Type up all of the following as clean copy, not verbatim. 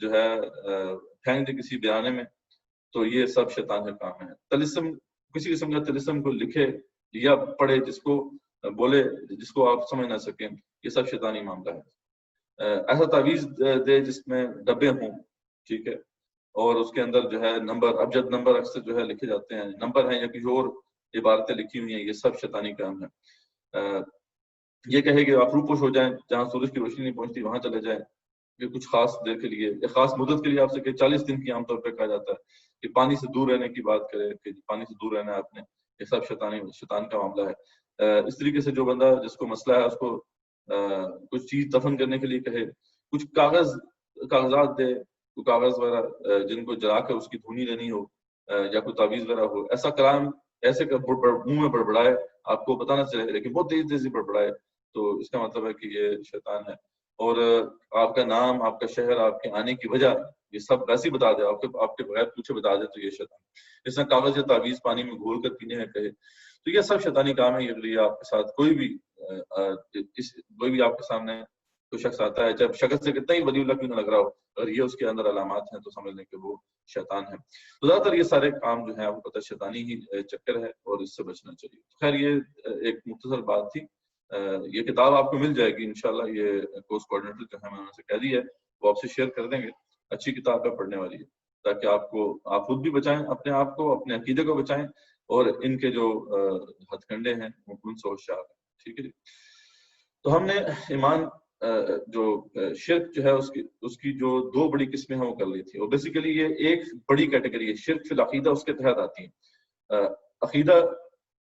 جو ہے پھینک دے کسی بیانے میں، تو یہ سب شیطان کا کام ہے. طلسم، کسی قسم کا طلسم کو لکھے یا پڑھے، جس کو بولے، جس کو آپ سمجھ نہ سکیں، یہ سب شیطانی معاملہ ہے. ایسا تعویذ دے جس میں ڈبے ہوں، ٹھیک ہے، اور اس کے اندر جو ہے نمبر، ابجد نمبر اکثر جو ہے لکھے جاتے ہیں، نمبر ہیں یا کچھ اور عبارتیں لکھی ہوئی ہیں، یہ سب شیطانی کام ہے. یہ کہے کہ آپ روپوش ہو جائیں، جہاں سورج کی روشنی نہیں پہنچتی وہاں چلے جائیں، کہ کچھ خاص دیر کے لیے یا خاص مدت کے لیے آپ سے کہ 40 دن کی عام طور پہ کہا جاتا ہے کہ پانی سے دور رہنے کی بات کرے، کہ پانی سے دور رہنا ہے آپ نے، یہ سب شیطان کا معاملہ ہے. اس طریقے سے جو بندہ جس کو مسئلہ ہے اس کو کچھ چیز دفن کرنے کے لیے کہے، کچھ کاغذات دے، کوئی کاغذ وغیرہ جن کو جلا کر اس کی دھونی لینی ہو، یا کوئی تعویذ وغیرہ ہو، ایسا کلام ایسے منہ میں بڑبڑائے، آپ کو پتہ نہ چلے لیکن بہت تیزی تیزی بڑبڑائے، تو اس کا مطلب ہے کہ یہ شیطان ہے. اور آپ کا نام، آپ کا شہر، آپ کے آنے کی وجہ، یہ سب ویسے ہی بتا دے، آپ کے بغیر پوچھے بتا دے، تو یہ شیطان. اس طرح کاغذ یا تعویذ پانی میں گھول کر پینے ہے کہے، تو یہ سب شیطانی کام ہے. یہ آپ کے ساتھ کوئی بھی آپ کے سامنے کوئی شخص آتا ہے، جب شخص سے کتنا ہی ولی اللہ کیوں نہ لگ رہا ہو، اگر یہ اس کے اندر علامات ہیں تو سمجھ لیں کہ وہ شیطان ہے. تو زیادہ تر یہ سارے کام جو ہیں آپ کو پتہ شیطانی ہی چکر ہے، اور اس سے بچنا چاہیے. خیر یہ ایک مختصر بات تھی. یہ کتاب آپ کو مل جائے گی انشاءاللہ. یہ کورس کوآرڈینیٹر جو ہے میں نے کہہ دی ہے، وہ آپ سے شیئر کر دیں گے. اچھی کتاب ہے، پڑھنے والی ہے، تاکہ آپ خود بھی بچائیں اپنے آپ کو، اپنے عقیدے کو بچائیں، اور ان کے جو ہتھ کنڈے ہیں وہ ان سے ہوشیار ہیں. ٹھیک ہے جی. تو ہم نے ایمان جو شرک جو ہے اس کی جو 2 بڑی قسمیں ہیں وہ کر لی تھی، اور بیسیکلی یہ ایک بڑی کیٹیگری ہے شرک فی العقیدہ، اس کے تحت آتی ہیں.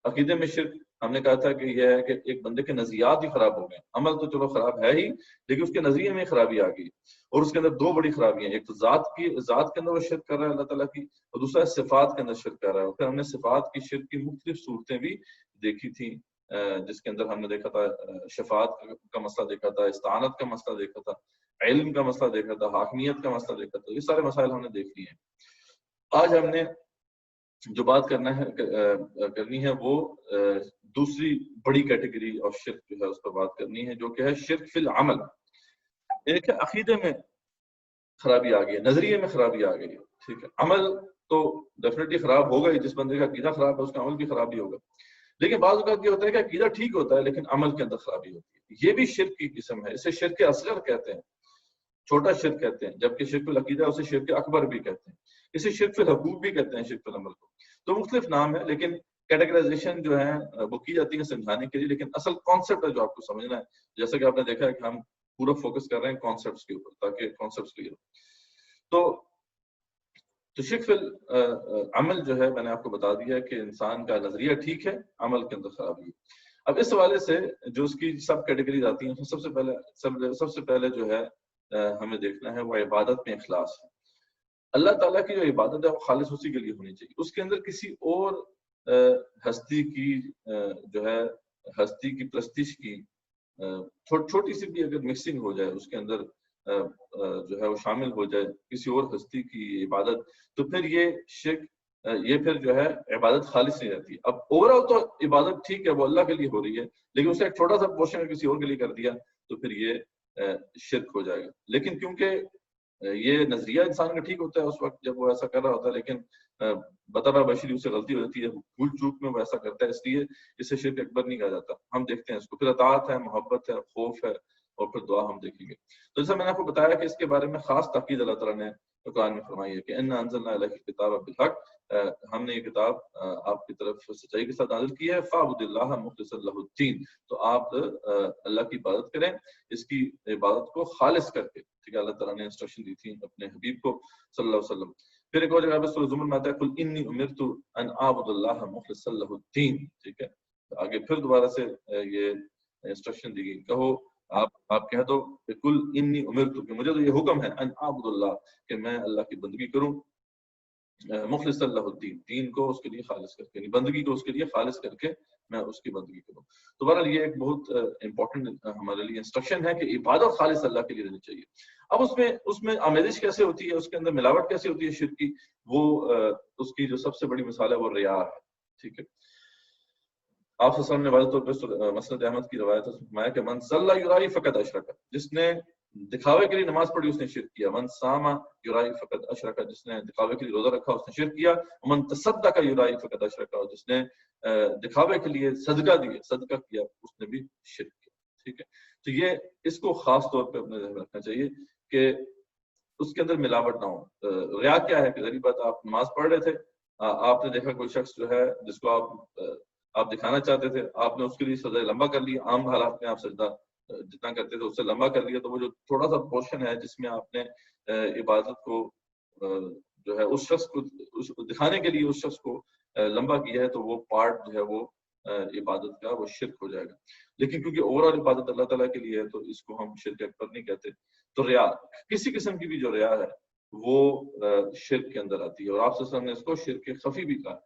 عقیدے میں شرک ہم نے کہا تھا کہ یہ ہے کہ ایک بندے کے نظریات ہی خراب ہو گئے. عمل تو چلو خراب ہے ہی، لیکن اس کے نظریے میں خرابی آ گئی، اور اس کے اندر 2 بڑی خرابیاں ہیں. ایک تو ذات کے اندر وہ شرک کر رہا ہے اللہ تعالیٰ کی، اور دوسرا صفات کے اندر شرک کر رہا ہے. پھر ہم نے صفات کی شرک کی مختلف صورتیں بھی دیکھی تھیں، جس کے اندر ہم نے دیکھا تھا شفاعت کا مسئلہ دیکھا تھا، استعانت کا مسئلہ دیکھا تھا، علم کا مسئلہ دیکھا تھا، حاکمیت کا مسئلہ دیکھا تھا. یہ سارے مسائل ہم نے دیکھ لیے ہیں. آج ہم نے جو بات کرنی ہے وہ دوسری بڑی کیٹیگری آف شرک جو ہے اس پر بات کرنی ہے، جو کہ ہے شرک فی العمل. ایک ہے عقیدے میں خرابی آ گئی، نظریے میں خرابی آ گئی، ٹھیک ہے. عمل تو ڈیفینیٹلی خراب ہوگا ہی، جس بندے کا عقیدہ خراب ہے اس کا عمل بھی خراب ہی ہوگا. لیکن بعض اوقات یہ ہوتا ہے کہ عقیدہ ٹھیک ہوتا ہے لیکن عمل کے اندر خرابی ہوتی ہے. یہ بھی شرک کی قسم ہے. اسے شرک اصغر کہتے ہیں، چھوٹا شرک کہتے ہیں، جبکہ شرک العقیدہ اسے شرک اکبر بھی کہتے ہیں. اسے شرک الحقوق بھی کہتے ہیں، شرک العمل کو. تو مختلف نام ہے، لیکن کیٹیگرائزیشن جو ہے وہ کی جاتی ہے سمجھانے کے لیے. لیکن اصل کانسیپٹ ہے جو آپ کو سمجھنا ہے، جیسا کہ آپ نے دیکھا ہے کہ ہم پورا فوکس کر رہے ہیں کانسیپٹس کے اوپر تاکہ کانسیپٹس کلیئر ہو. تو شرک فی العمل جو ہے میں نے آپ کو بتا دیا کہ انسان کا نظریہ ٹھیک ہے، عمل کے اندر خرابی ہے. اب اس حوالے سے جو اس کی سب کیٹیگریز آتی ہیں، سب سے پہلے جو ہے ہمیں دیکھنا ہے وہ عبادت میں اخلاص ہے. اللہ تعالیٰ کی جو عبادت ہے وہ خالص اسی کے لیے ہونی چاہیے. اس کے اندر کسی اور ہستی کی جو ہے ہستی کی پرستش کی چھوٹی سی بھی اگر مکسنگ ہو جائے، اس کے اندر جو ہے وہ شامل ہو جائے کسی اور ہستی کی عبادت، تو پھر یہ شرک، یہ پھر جو ہے عبادت خالص نہیں رہتی. اب اوور آل تو عبادت ٹھیک ہے، وہ اللہ کے لیے ہو رہی ہے، لیکن اسے ایک چھوٹا سا پورشن کسی اور کے لیے کر دیا تو پھر یہ شرک ہو جائے گا. لیکن کیونکہ یہ نظریہ انسان کا ٹھیک ہوتا ہے اس وقت جب وہ ایسا کر رہا ہوتا ہے، لیکن بطبع بشری اسے غلطی ہو جاتی ہے، بھول چوک میں وہ ایسا کرتا ہے، اس لیے اسے شرک اکبر نہیں کہا جاتا. ہم دیکھتے ہیں اس کو. پھر اطاعت ہے، محبت ہے، خوف ہے، اور پھر دعا ہم دیکھیں گے. تو جیسا میں نے آپ کو بتایا کہ اس کے بارے میں خاص تاکید اللہ تعالیٰ نے قرآن میں فرمائی ہے کہ انا انزلنا الیک الکتاب بالحق، ہم نے یہ کتاب آپ کی طرف سچائی کے ساتھ نازل کی ہے. فاعبد اللہ مخلصا لہ الدین، تو آپ اللہ کی عبادت کریں، اس کی عبادت کو خالص کر کے. ٹھیک ہے. اللہ تعالیٰ نے انسٹرکشن دی تھی اپنے حبیب کو صلی اللہ علیہ وسلم. پھر ایک اور جگہ پہ سورہ زمر میں آتا ہے قل انی امرت ان اعبد اللہ مخلصا لہ الدین. ٹھیک ہے. آگے پھر دوبارہ سے یہ انسٹرکشن دی گئی، کہو آپ کہہ دو کہ کل انی امرت، کہ مجھے تو یہ حکم ہے ان اعبد اللہ، کہ میں اللہ کی بندگی کروں، مخلص اللہ الدین، دین کو اس کے لیے خالص کر کے، یعنی بندگی کو اس کے لیے خالص کر کے میں اس کی بندگی کروں. تو بہرحال یہ ایک بہت امپورٹنٹ ہمارے لیے انسٹرکشن ہے کہ عبادت خالص اللہ کے لیے رہنی چاہیے. اب اس میں آمیزش کیسے ہوتی ہے، اس کے اندر ملاوٹ کیسے ہوتی ہے شرک کی، وہ اس کی جو سب سے بڑی مثال ہے وہ ریا ہے. ٹھیک ہے. آپ صلی اللہ علیہ وسلم نے واضح طور پہ مسند احمد کی روایت ہے، فرمایا کہ من صلی یرائی فقد اشرک، جس نے دکھاوے کے لیے نماز پڑھی اس نے شرک کیا. من صام یرائی فقد اشرک, جس نے دکھاوے کے لیے روزہ رکھا اس نے شرک کیا. من تصدق یرائی فقد اشرک, جس نے دکھاوے کے لیے صدقہ دیا, صدقہ کیا, اس نے بھی شرک کیا. ٹھیک ہے, تو یہ اس کو خاص طور پہ اپنے ذہن میں رکھنا چاہیے کہ اس کے اندر ملاوٹ نہ ہو. ریا کیا ہے کہ غریب بات, آپ نماز پڑھ رہے تھے, آپ نے دیکھا کوئی شخص جو ہے جس کو آپ دکھانا چاہتے تھے, آپ نے اس کے لیے سجدہ لمبا کر لیا. عام حالات میں آپ سجدہ جتنا کرتے تھے اس سے لمبا کر لیا, تو وہ جو تھوڑا سا پورشن ہے جس میں آپ نے عبادت کو جو ہے اس شخص کو دکھانے کے لیے اس شخص کو لمبا کیا ہے, تو وہ پارٹ جو ہے وہ عبادت کا وہ شرک ہو جائے گا. لیکن کیونکہ اوور آل عبادت اللہ تعالیٰ کے لیے ہے تو اس کو ہم شرک اکبر نہیں کہتے. تو ریا, کسی قسم کی بھی جو ریا ہے وہ شرک کے اندر آتی ہے, اور آپ سے نے اس کو شرک خفی بھی کہا.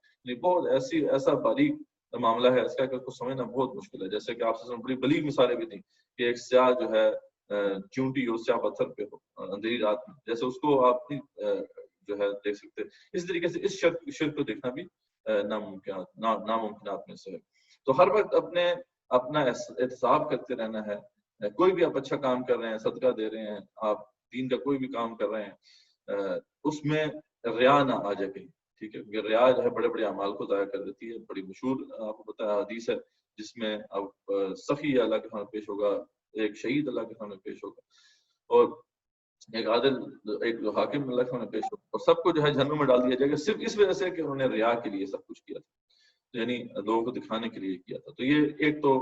بہت ایسا باریک معاملہ ہے اس کا کہ اس کو سمجھنا بہت مشکل ہے. جیسے کہ آپ سے بڑی بلیغ مثالیں بھی تھیں کہ ایک سیاہ جو ہے چونٹی ہو سیاہ پتھر پہ ہو اندھیری رات میں, جیسے اس کو آپ جو ہے دیکھ سکتے. اس طریقے سے اس شرک کو دیکھنا بھی ناممکنات میں سے ہے. تو ہر وقت اپنا احتساب کرتے رہنا ہے. کوئی بھی آپ اچھا کام کر رہے ہیں, صدقہ دے رہے ہیں, آپ دین کا کوئی بھی کام کر رہے ہیں, اس میں ریا نہ آ جائے. ٹھیک ہے, کیونکہ ریا جو ہے بڑے بڑے اعمال کو ضائع کر دیتی ہے. بڑی مشہور آپ کو پتہ ہے حدیث ہے جس میں اب سخی اللہ کے سامنے پیش ہوگا, ایک شہید اللہ کے سامنے پیش ہوگا, اور ایک عادل ایک جو حاکم اللہ کے سامنے پیش ہوگا, اور سب کو جو ہے جہنم میں ڈال دیا جائے گا صرف اس وجہ سے کہ انہوں نے ریا کے لیے سب کچھ کیا تھا, یعنی لوگوں کو دکھانے کے لیے کیا تھا. تو یہ ایک تو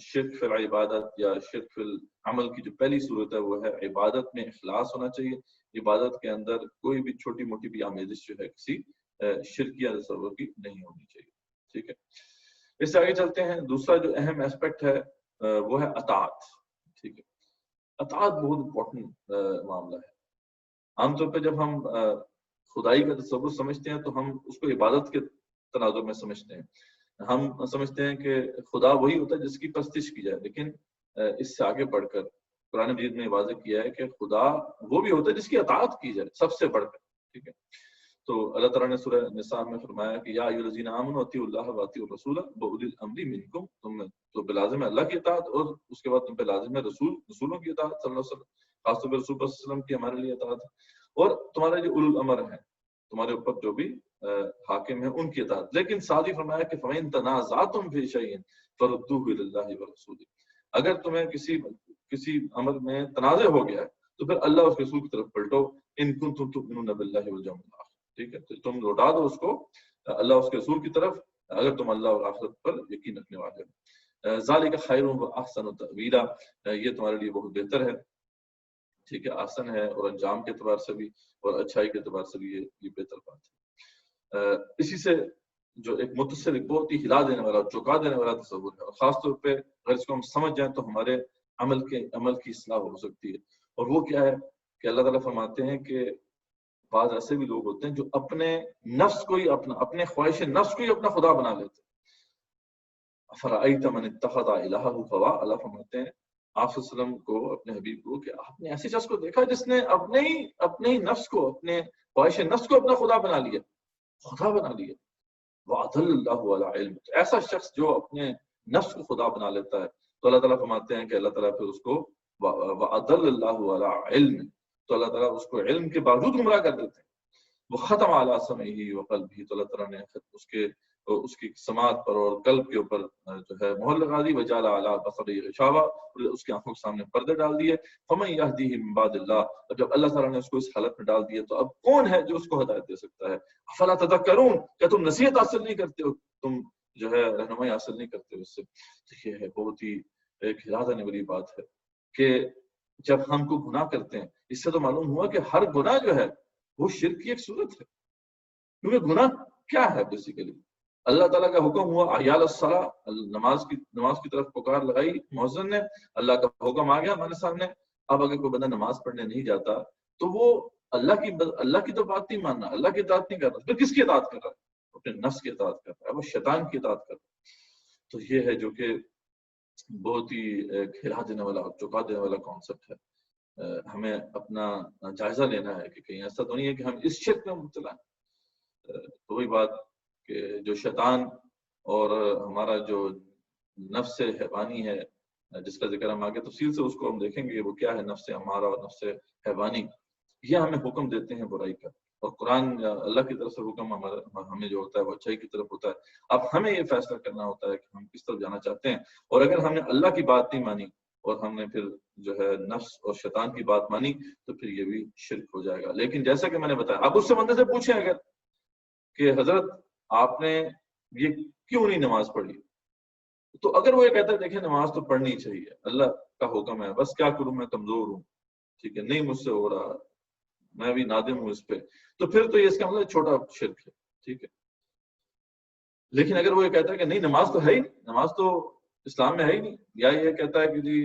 شرک فی العبادت یا شرک فی العمل کی جو پہلی صورت ہے وہ ہے عبادت میں اخلاص ہونا چاہیے. عبادت کے اندر کوئی بھی چھوٹی موٹی بھی آمیزش جو ہے کسی شرکیہ تصور کی نہیں ہونی چاہیے. ٹھیک ہے, اس سے آگے چلتے ہیں. دوسرا جو اہم ایسپیکٹ ہے وہ ہے اطاعت. ٹھیک ہے, اطاعت بہت امپورٹنٹ معاملہ ہے. عام طور پہ جب ہم خدائی کا تصور سمجھتے ہیں تو ہم اس کو عبادت کے تناظر میں سمجھتے ہیں. ہم سمجھتے ہیں کہ خدا وہی ہوتا ہے جس کی پرستش کی جائے, لیکن اس سے آگے بڑھ کر قرآن مجید میں واضح کیا ہے کہ خدا وہ بھی ہوتا ہے جس کی اطاعت کی جائے سب سے بڑھ کر. ٹھیک ہے, تو اللہ تعالیٰ نے سورہ نساء میں فرمایا کہ یا ایھا الذین آمنوا اطیعوا اللہ واطیعوا الرسول واولی الامر منکم, تم تو بلازم ہے اللہ کی اطاعت اور اس کے بعد تم پہ لازم ہے رسولوں کی اطاعت صلی اللہ علیہ وسلم, خاص طور پر رسول صلی اللہ علیہ وسلم کی ہمارے لیے اطاعت ہے, اور تمہارے جو اولو الامر ہیں تمہارے اوپر جو بھی حاکم ہیں ان کی اطاعت. لیکن ساتھ ہی فرمایا کہ فَإِن تَنَازَعْتُمْ فِي شَيْءٍ فَرُدُّوهُ إِلَى اللَّهِ وَرَسُولِهِ, اگر تمہیں کسی امر میں تنازع ہو گیا ہے تو پھر اللہ اس کے رسول کی طرف پلٹو. ان کنتم تؤمنون باللہ والیوم الآخر, ٹھیک ہے, تو تم لوٹا دو اس کو اللہ اس کے رسول کی طرف اگر تم اللہ اور آخرت پر یقین رکھنے والے ہو. ذالک خیر و احسن تأویلا, یہ تمہارے لیے بہت بہتر ہے. ٹھیک ہے, آسن ہے اور انجام کے اعتبار سے بھی اور اچھائی کے اعتبار سے بھی یہ بہتر بات ہے. اسی سے جو ایک متصل بہت ہی ہلا دینے والا چوکا دینے والا تصور ہے, اور خاص طور پہ اگر اس کو ہم سمجھ جائیں تو ہمارے عمل کی اصلاح ہو سکتی ہے. اور وہ کیا ہے کہ اللہ تعالیٰ فرماتے ہیں کہ بعض ایسے بھی لوگ ہوتے ہیں جو اپنے نفس کو ہی اپنے خواہش نفس کو ہی اپنا خدا بنا لیتے ہیں. افرأیت من اتخذ الہہ ہوا, اللہ فرماتے ہیں آپ صلی اللہ علیہ وسلم کو, اپنے حبیب کو, کہ آپ نے ایسے شخص کو دیکھا جس نے اپنے ہی نفس کو, اپنے خواہش نفس کو اپنا خدا بنا لیا. وَأَضَلَّ اللَّهُ عَلَىٰ عِلْمٍ, ایسا شخص جو اپنے نفس کو خدا بنا لیتا ہے تو اللہ تعالیٰ فرماتے ہیں کہ اللہ تعالیٰ پھر اس کو وَأَضَلَّ اللَّهُ عَلَىٰ عِلْمٍ, تو اللہ تعالیٰ اس کو علم کے باوجود گمراہ کر دیتے ہیں. وَخَتَمَ عَلَىٰ سَمْعِهِ وَقَلْبِهِ, تو اللہ تعالیٰ نے اس کی سماعت پر اور قلب کے اوپر جو ہے مہر لگا دی. وَجَعَلَ عَلَىٰ بَصَرِهِ غِشَاوَةً, اور اس کی آنکھوں کے سامنے پردے ڈال دیے. فَمَن يَهْدِيهِ مِن بَعْدِ اللَّهِ, اور جب اللہ تعالیٰ نے اس کو اس حالت میں ڈال دیا تو اب کون ہے جو اس کو ہدایت دے سکتا ہے. افلا تذکرون, کیا تم نصیحت حاصل نہیں کرتے ہو, تم جو ہے رہنمائی حاصل نہیں کرتے ہو اس سے. یہ ہے بہت ہی ایک ہلا دینے والی بات ہے کہ جب ہم کو گناہ کرتے ہیں, اس سے تو معلوم ہوا کہ ہر گناہ جو ہے وہ شرک کی ایک صورت ہے. کیونکہ گناہ کیا ہے بیسیکلی, اللہ تعالیٰ کا حکم ہوا احیال الصلاۃ, نماز کی طرف پکار لگائی مؤذن نے, اللہ کا حکم آ گیا ہمارے سامنے. اب اگر کوئی بندہ نماز پڑھنے نہیں جاتا تو وہ اللہ کی تو بات نہیں ماننا, اللہ کی اطاعت نہیں کر رہا, پھر کس کی اطاعت کر رہا ہے؟ اپنے نفس کی اطاعت کر رہا ہے, وہ شیطان کی اطاعت کر رہا ہے. تو یہ ہے جو کہ بہت ہی ہلا دینے والا, چوکا دینے والا کانسیپٹ ہے. ہمیں اپنا جائزہ لینا ہے کہ کہیں ایسا تو نہیں ہے کہ ہم اس شرک میں مبتلا ہیں. تو وہی بات کہ جو شیطان اور ہمارا جو نفس حیوانی ہے جس کا ذکر ہم آگے تفصیل سے اس کو ہم دیکھیں گے وہ کیا ہے، نفس امارہ اور نفس حیوانی، یہ ہمیں حکم دیتے ہیں برائی کا، اور قرآن اللہ کی طرف سے حکم ہمیں جو ہوتا ہے وہ اچھائی کی طرف ہوتا ہے. اب ہمیں یہ فیصلہ کرنا ہوتا ہے کہ ہم کس طرف جانا چاہتے ہیں، اور اگر ہم نے اللہ کی بات نہیں مانی اور ہم نے پھر جو ہے نفس اور شیطان کی بات مانی تو پھر یہ بھی شرک ہو جائے گا. لیکن جیسا کہ میں نے بتایا، اب اس سے بندے سے پوچھیں اگر کہ حضرت آپ نے یہ کیوں نہیں نماز پڑھی، تو اگر وہ یہ کہتا ہے دیکھیں نماز تو پڑھنی چاہیے، اللہ کا حکم ہے، بس کیا کروں میں کمزور ہوں، ٹھیک ہے، نہیں مجھ سے ہو رہا، میں بھی نادم ہوں اس پہ، تو پھر تو یہ اس کا مطلب چھوٹا شرک ہے، ٹھیک ہے. لیکن اگر وہ یہ کہتا ہے کہ نہیں نماز تو ہے ہی، نماز تو اسلام میں ہے ہی نہیں، یا یہ کہتا ہے کہ جی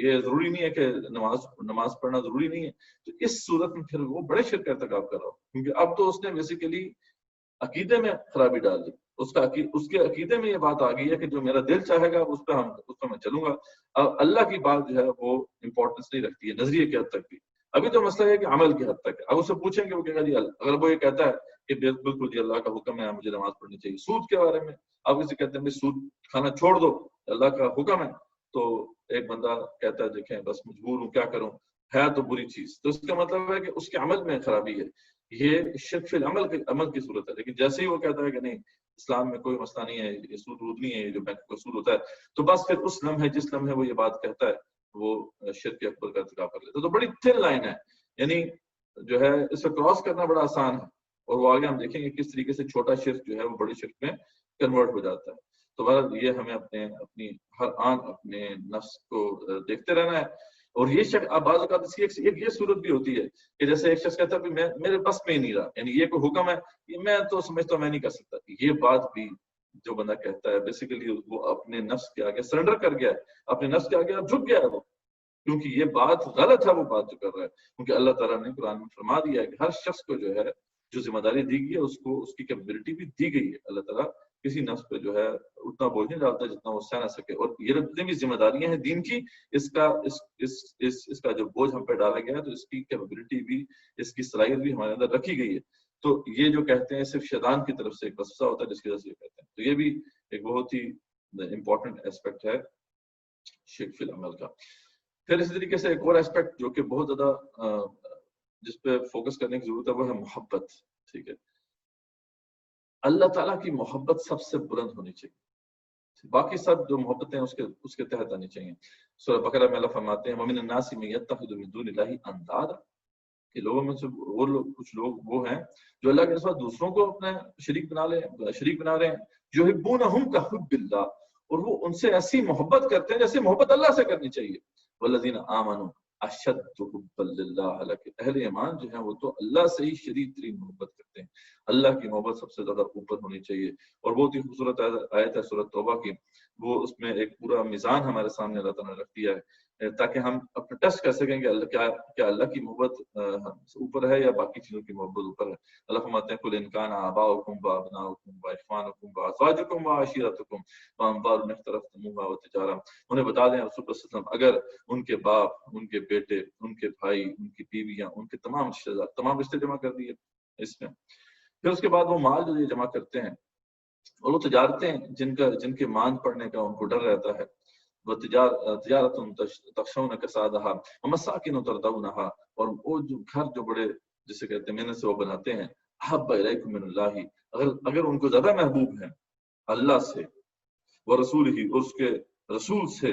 یہ ضروری نہیں ہے کہ نماز پڑھنا ضروری نہیں ہے، تو اس صورت میں پھر وہ بڑے شرک کا ارتکاب کر رہا ہو، کیونکہ اب تو اس نے بیسیکلی عقیدے میں خرابی ڈال دی. اس کے عقیدے میں یہ بات آ گئی ہے کہ جو میرا دل چاہے گا اس پہ میں چلوں گا. اب اللہ کی بات جو ہے وہ امپورٹنس نہیں رکھتی ہے نظریے کی حد تک بھی. ابھی تو مسئلہ ہے کہ عمل کی حد تک ہے. اب اسے پوچھیں گے وہ کہے گا جی اگر وہ یہ کہتا ہے کہ بالکل جی اللہ کا حکم ہے مجھے نماز پڑھنی چاہیے. سود کے بارے میں آپ کسی کہتے ہیں سود کھانا چھوڑ دو اللہ کا حکم ہے، تو ایک بندہ کہتا ہے دیکھیں بس مجبور ہوں کیا کروں، ہے تو بری چیز، تو اس کا مطلب ہے کہ اس کے عمل میں خرابی ہے، یہ شرک فی عمل کی صورت ہے. لیکن جیسے ہی وہ کہتا ہے کہ نہیں اسلام میں کوئی مسئلہ نہیں ہے، یہ سود وود نہیں ہے، یہ جو بینک کا سود ہوتا ہے، تو بس پھر اس لمحے جس لمحے وہ یہ بات کہتا ہے وہ شرک اکبر کا ارتکاب کر لیتا ہے. تو بڑی تھن لائن ہے، یعنی جو ہے اس کو کراس کرنا بڑا آسان ہے، اور وہ آگے ہم دیکھیں گے کس طریقے سے چھوٹا شرک جو ہے وہ بڑی شرک میں کنورٹ ہو جاتا ہے. تو بہرحال یہ ہمیں اپنی ہر آن اپنے نفس کو دیکھتے رہنا ہے. اور یہ شخص اب بعض اوقات اس کی ایک یہ صورت بھی ہوتی ہے کہ جیسے ایک شخص کہتا ہے کہ میرے بس میں ہی نہیں رہا، یعنی یہ کوئی حکم ہے یہ میں تو سمجھتا ہوں میں نہیں کر سکتا. یہ بات بھی جو بندہ کہتا ہے بیسیکلی وہ اپنے نفس کے آگے سرنڈر کر گیا ہے، اپنے نفس کے آگے اب جھک گیا ہے وہ، کیونکہ یہ بات غلط ہے وہ بات جو کر رہا ہے. کیونکہ اللہ تعالیٰ نے قرآن میں فرما دیا ہے کہ ہر شخص کو جو ہے جو ذمہ داری دی گئی ہے اس کو اس کی کیپبلٹی بھی دی گئی ہے. اللہ تعالیٰ کسی نفس پہ جو ہے اتنا بوجھ نہیں ڈالتا جتنا وہ سہ نہ سکے. اور یہ جتنی بھی ذمہ داریاں ہیں دین کی، اس کا جو بوجھ ہم پہ ڈالا گیا ہے تو اس کی کیپبلٹی بھی، اس کی صلاحیت بھی ہمارے اندر رکھی گئی ہے. تو یہ جو کہتے ہیں صرف شیطان کی طرف سے ایک وسوسہ ہوتا ہے جس کی وجہ سے یہ کہتے ہیں. تو یہ بھی ایک بہت ہی امپورٹنٹ ایسپیکٹ ہے شرک فی العمل کا. پھر اسی طریقے سے ایک اور ایسپیکٹ جو کہ بہت زیادہ جس پہ فوکس کرنے کی ضرورت ہے وہ ہے محبت. ٹھیک ہے، اللہ تعالیٰ کی محبت سب سے بلند ہونی چاہیے، باقی سب جو محبتیں اس کے تحت آنی چاہیے. سورہ بقرہ میں اللہ فرماتے ہیں وَمِنَ النَّاسِ مَن يَتَّخِذُ مِن دُونِ اللَّهِ أَندَادًا، کہ لوگوں میں سے وہ لوگ کچھ لوگ وہ ہیں جو اللہ کے ساتھ دوسروں کو اپنے شریک بنا رہے ہیں، يُحِبُّونَهُمْ كَحُبِّ اللَّهِ، اور وہ ان سے ایسی محبت کرتے ہیں جیسے محبت اللہ سے کرنی چاہیے. وَالَّذِينَ آمَنُوا أَشَدُّ حُبًّا لِلَّهِ، حالانکہ اہل ایمان جو ہیں وہ تو اللہ سے ہی شدید ترین محبت کرتے ہیں. اللہ کی محبت سب سے زیادہ اوپر ہونی چاہیے. اور بہت ہی خوبصورت آیت ہے سورۃ توبہ کی، وہ اس میں ایک پورا میزان ہمارے سامنے اللہ تعالیٰ نے رکھ دیا ہے تاکہ ہم اپنا ٹیسٹ کر سکیں کہ کیا اللہ کی محبت اوپر ہے یا باقی چیزوں کی محبت اوپر ہے. اللہ فرماتے ہیں قُلْ إِنْ كَانَ آبَاؤُكُمْ وَأَبْنَاؤُكُمْ وَإِخْوَانُكُمْ وَأَزْوَاجُكُمْ وَعَشِيرَتُكُمْ وَأَمْوَالٌ اقْتَرَفْتُمُوهَا وَتِجَارَةٌ، انہیں بتا دیں رسول اللہ صلی اللہ علیہ وسلم اگر ان کے باپ، ان کے بیٹے، ان کے بھائی، ان کی بیویاں، ان کے تمام رشتے دار، تمام رشتے جمع کر دیے اس میں، پھر اس کے بعد وہ مال جو یہ جمع کرتے ہیں اور وہ تجارتیں جن کے مان پڑنے کا ان کو ڈر رہتا ہے، وہ تجارت تخشون کسادها ومساکن ترضونها، اور وہ جو گھر جو بڑے جسے کہتے ہیں محنت سے وہ بناتے ہیں، احب الیکم من اللہ، اگر ان کو زیادہ محبوب ہیں اللہ سے، ورسولہ اور اس کے رسول سے،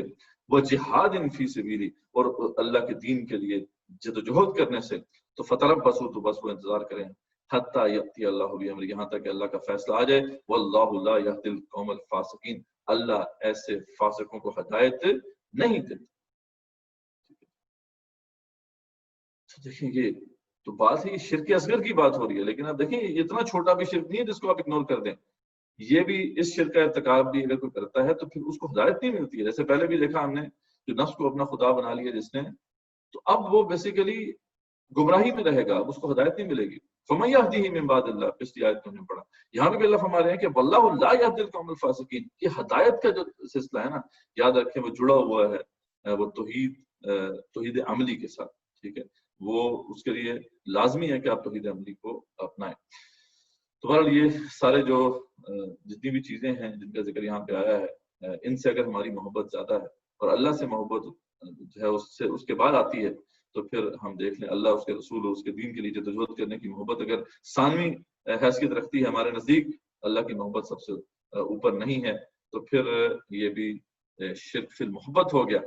وجہاد فی سبیلہ اور اللہ کے دین کے لیے جدوجہد کرنے سے، تو فتربصوا، تو بس وہ انتظار کریں، حتی یأتی اللہ بامرہ، یہاں تک کہ اللہ کا فیصلہ آ جائے. واللہ لا یہدی القوم الفاسقین، اللہ ایسے فاسقوں کو ہدایت نہیں دیتا. تو دیکھیں یہ تو بات ہے شرک اصغر کی بات ہو رہی ہے، لیکن اب دیکھیں یہ اتنا چھوٹا بھی شرک نہیں ہے جس کو آپ اگنور کر دیں. یہ بھی اس شرک کا ارتکاب بھی اگر کوئی کرتا ہے تو پھر اس کو ہدایت نہیں ملتی ہے. جیسے پہلے بھی دیکھا ہم نے جو نفس کو اپنا خدا بنا لیا جس نے، تو اب وہ بیسیکلی گمراہی میں رہے گا، اب اس کو ہدایت نہیں ملے گی. فَمَن يَهْدِهِ مِن بَعْدِ اللَّهِ، پچھلی آیت میں نے پڑھا، یہاں پہ بھی اللہ فرما رہے ہیں کہ وَاللَّهُ لَا يَهْدِي الْقَوْمَ الْفَاسِقِينَ. یہ ہدایت کا جو سلسلہ ہے نا، یاد رکھیں وہ جڑا ہوا ہے وہ توحید عملی کے ساتھ. ٹھیک ہے، وہ اس کے لیے لازمی ہے کہ آپ توحید عملی کو اپنائیں. تو بہرحال یہ سارے جو جتنی بھی چیزیں ہیں جن کا ذکر یہاں پہ آیا ہے، ان سے اگر ہماری محبت زیادہ ہے اور اللہ سے محبت جو ہے اس کے بعد آتی ہے، تو پھر ہم دیکھ لیں اللہ، اس کے رسول اور اس کے دین کے لیے جدوجہد کرنے کی محبت اگر ثانوی حیثیت رکھتی ہے ہمارے نزدیک، اللہ کی محبت سب سے اوپر نہیں ہے، تو پھر یہ بھی شرک فی المحبت ہو گیا،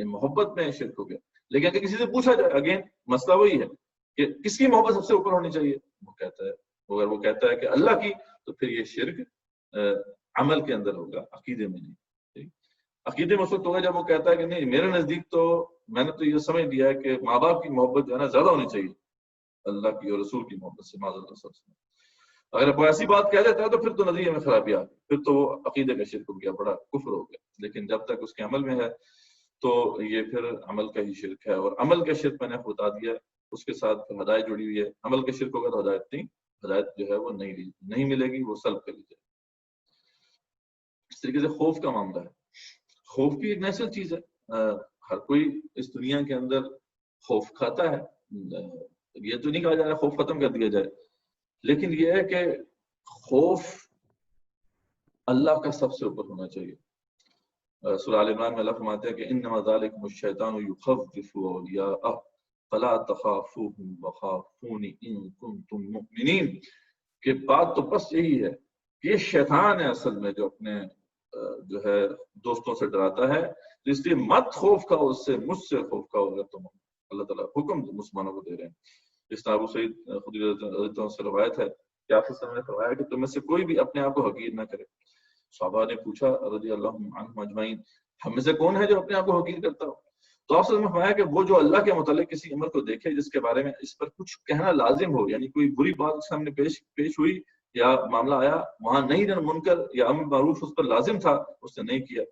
محبت میں شرک ہو گیا۔ لیکن اگر کسی سے پوچھا جائے، اگین مسئلہ وہی ہے کہ کس کی محبت سب سے اوپر ہونی چاہیے، وہ کہتا ہے، اگر وہ کہتا ہے کہ اللہ کی، تو پھر یہ شرک عمل کے اندر ہوگا، عقیدے میں نہیں۔ عقیدے میں اس وقت ہوگا جب وہ کہتا ہے کہ نہیں، میرے نزدیک تو میں نے تو یہ سمجھ لیا ہے کہ ماں باپ کی محبت جو ہے نا زیادہ ہونی چاہیے اللہ کی اور رسول کی محبت سے، معاذ اللہ سب سے۔ اگر وہ ایسی بات کہہ دیتا ہے تو پھر تو نظریے میں خرابی آ گئی، پھر تو وہ عقیدے کا شرک ہو گیا، بڑا کفر ہو گیا۔ لیکن جب تک اس کے عمل میں ہے تو یہ پھر عمل کا ہی شرک ہے، اور عمل کا شرک میں نے بتا دیا، اس کے ساتھ پھر ہدایت جڑی ہوئی ہے۔ عمل کا شرک ہوگا تو ہدایت نہیں، ہدایت جو ہے وہ نہیں ملے گی، وہ سلب کر لی جائے۔ اس طریقے سے خوف کا معاملہ ہے، خوف بھی ایک نیچرل چیز ہے، ہر کوئی اس دنیا کے اندر خوف کھاتا ہے، یہ تو نہیں کہا جا رہا خوف ختم کر دیا جائے، لیکن یہ ہے کہ خوف اللہ کا سب سے اوپر ہونا چاہیے۔ سورہ آل عمران میں اللہ فرماتے ہیں کہ انما ذالکم الشیطان یخوف اولیاءہ فلا تخافوہم وخافون ان کنتم مؤمنین، کہ بات تو بس یہی ہے کہ یہ شیطان ہے اصل میں جو اپنے جو ہے دوستوں سے ڈراتا ہے، تو اس لیے مت خوف کھاؤ اس سے، مجھ سے خوف کھاؤ اگر تم، اللہ تعالیٰ حکم مسلمانوں کو دے رہے ہیں۔ اس طرح ابو سعید خدری رضی اللہ عنہ سے روایت ہے کہ آپ صلی اللہ علیہ وسلم نے فرمایا کہ تم میں سے کوئی بھی اپنے آپ کو حقیر نہ کرے۔ صحابہ نے پوچھا رضی اللہ عنہم اجمعین، ہم میں سے کون ہے جو اپنے آپ کو حقیر کرتا ہو؟ تو آپ صلی اللہ علیہ وسلم نے فرمایا کہ وہ جو اللہ کے متعلق کسی عمل کو دیکھے جس کے بارے میں اس پر کچھ کہنا لازم ہو، یعنی کوئی بری بات اس کے سامنے پیش ہوئی یا معاملہ آیا، وہاں نہیں جن منکر یا امر معروف اس پر لازم تھا، اس نے نہیں کیا،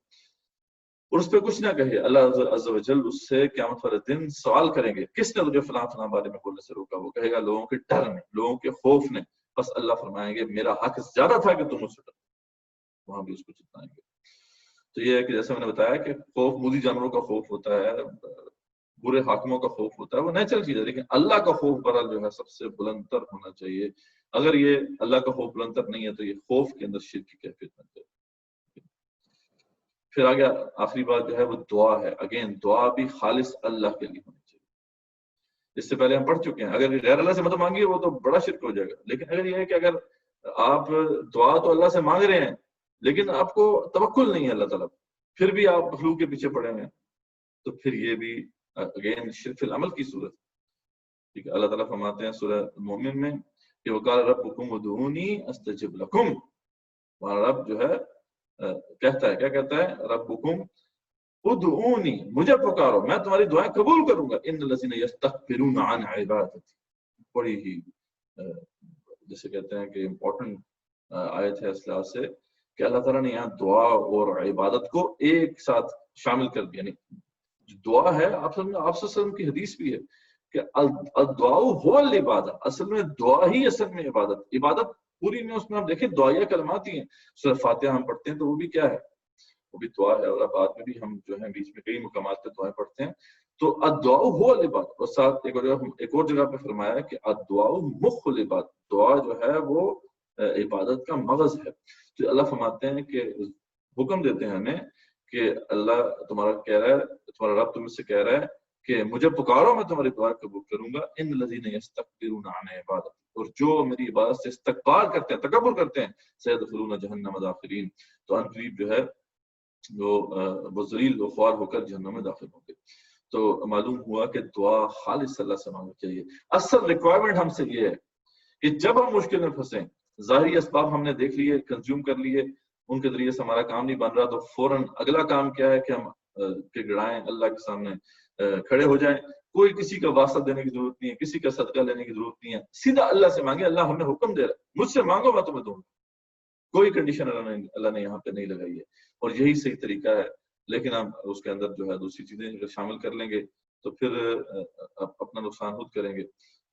اور اس پہ کچھ نہ کہے، اللہ عز و جل اس سے قیامت والے دن سوال کریں گے کس نے تجھے فلاں فلاں بارے میں بولنے سے روکا؟ وہ کہے گا لوگوں کے ڈر نے، لوگوں کے خوف نے۔ بس اللہ فرمائیں گے میرا حق زیادہ تھا کہ تم مجھ سے ڈرتے، وہاں بھی اس کو چتائیں گے۔ تو یہ ہے کہ جیسے میں نے بتایا کہ خوف موذی جانوروں کا خوف ہوتا ہے، برے حاکموں کا خوف ہوتا ہے، وہ نیچرل چیز ہے، لیکن اللہ کا خوف برحال جو ہے سب سے بلند تر ہونا چاہیے۔ اگر یہ اللہ کا خوف بلند تر نہیں ہے تو یہ خوف کے اندر شرک کی کیفیت بن جائے۔ پھر آگے آخری بات جو ہے وہ دعا ہے۔ اگین دعا بھی خالص اللہ کے لیے ہونی چاہیے۔ اس سے پہلے ہم پڑھ چکے ہیں، اگر غیر اللہ سے مدد مانگی وہ تو بڑا شرک ہو جائے گا، لیکن اگر یہ ہے کہ اگر آپ دعا تو اللہ سے مانگ رہے ہیں لیکن آپ کو توکل نہیں ہے اللہ تعالیٰ، پھر بھی آپ مخلوق کے پیچھے پڑے ہیں، تو پھر یہ بھی اگین شرک فی العمل کی صورت۔ ٹھیک ہے، اللہ تعالیٰ فرماتے ہیں سورہ مومن میں کہ وقال ربکم ادعونی استجب لکم، ہمارا رب جو ہے کہتا ہے، کیا کہتا ہے؟ ربکم ادعونی، مجھے پکارو میں تمہاری دعائیں قبول کروں گا، ان الذین یستکبرون عن عبادتی، بڑی ہی جسے کہتے ہیں کہ امپورٹنٹ آیت ہے اس لحاظ سے کہ اللہ تعالیٰ نے یہاں دعا اور عبادت کو ایک ساتھ شامل کر دیا۔ یعنی دعا ہے، آپ صلی اللہ علیہ وسلم کی حدیث بھی ہے کہ الدعاء هو العبادہ، اصل میں دعا ہی اصل میں عبادت پوری میں اس میں ہم دیکھیں دعائیہ کلمات ہی ہیں۔ سورہ فاتحہ ہم پڑھتے ہیں تو وہ بھی کیا ہے؟ وہ بھی دعا ہے، اور بعد میں بھی ہم جو ہے بیچ میں کئی مقامات پہ دعائیں پڑھتے ہیں۔ تو الدعاء هو العبادہ، اور ساتھ ایک اور جگہ پہ فرمایا کہ الدعاء مخ العبادہ، دعا جو ہے وہ عبادت کا مغز ہے۔ تو اللہ فرماتے ہیں کہ حکم دیتے ہیں ہمیں کہ اللہ تمہارا کہہ رہا ہے، تمہارا رب تم سے کہہ رہا ہے کہ مجھے پکارو میں تمہاری دعا قبول کروں گا، ان الذین یستکبرون عن عبادتی، اور جو میری عبادت سے استکبار کرتے ہیں، تکبر کرتے ہیں، سیدخلون جہنم داخرین، تو ان قریب جو ہے وہ ذلیل و خوار ہو کر جہنم میں داخل ہوں گے۔ تو معلوم ہوا کہ دعا خالص اللہ سے مانگنی چاہیے۔ اصل ریکوائرمنٹ ہم سے یہ ہے کہ جب ہم مشکل میں پھنسیں، ظاہری اسباب ہم نے دیکھ لیے، کنزیوم کر لیے، ان کے ذریعے سے ہمارا کام نہیں بن رہا، تو فوراً اگلا کام کیا ہے کہ ہم گڑگڑائیں، اللہ کے سامنے کھڑے ہو جائیں، کوئی کسی کا واسطہ دینے کی ضرورت نہیں ہے، کسی کا صدقہ لینے کی ضرورت نہیں ہے، سیدھا اللہ سے مانگے، اللہ ہمیں حکم دے رہا ہے، مجھ سے مانگو میں تمہیں دوں گا، کوئی کنڈیشن اللہ نے یہاں پہ نہیں لگائی ہے، اور یہی صحیح طریقہ ہے۔ لیکن ہم اس کے اندر جو ہے دوسری چیزیں شامل کر لیں گے تو پھر اپنا نقصان خود کریں گے۔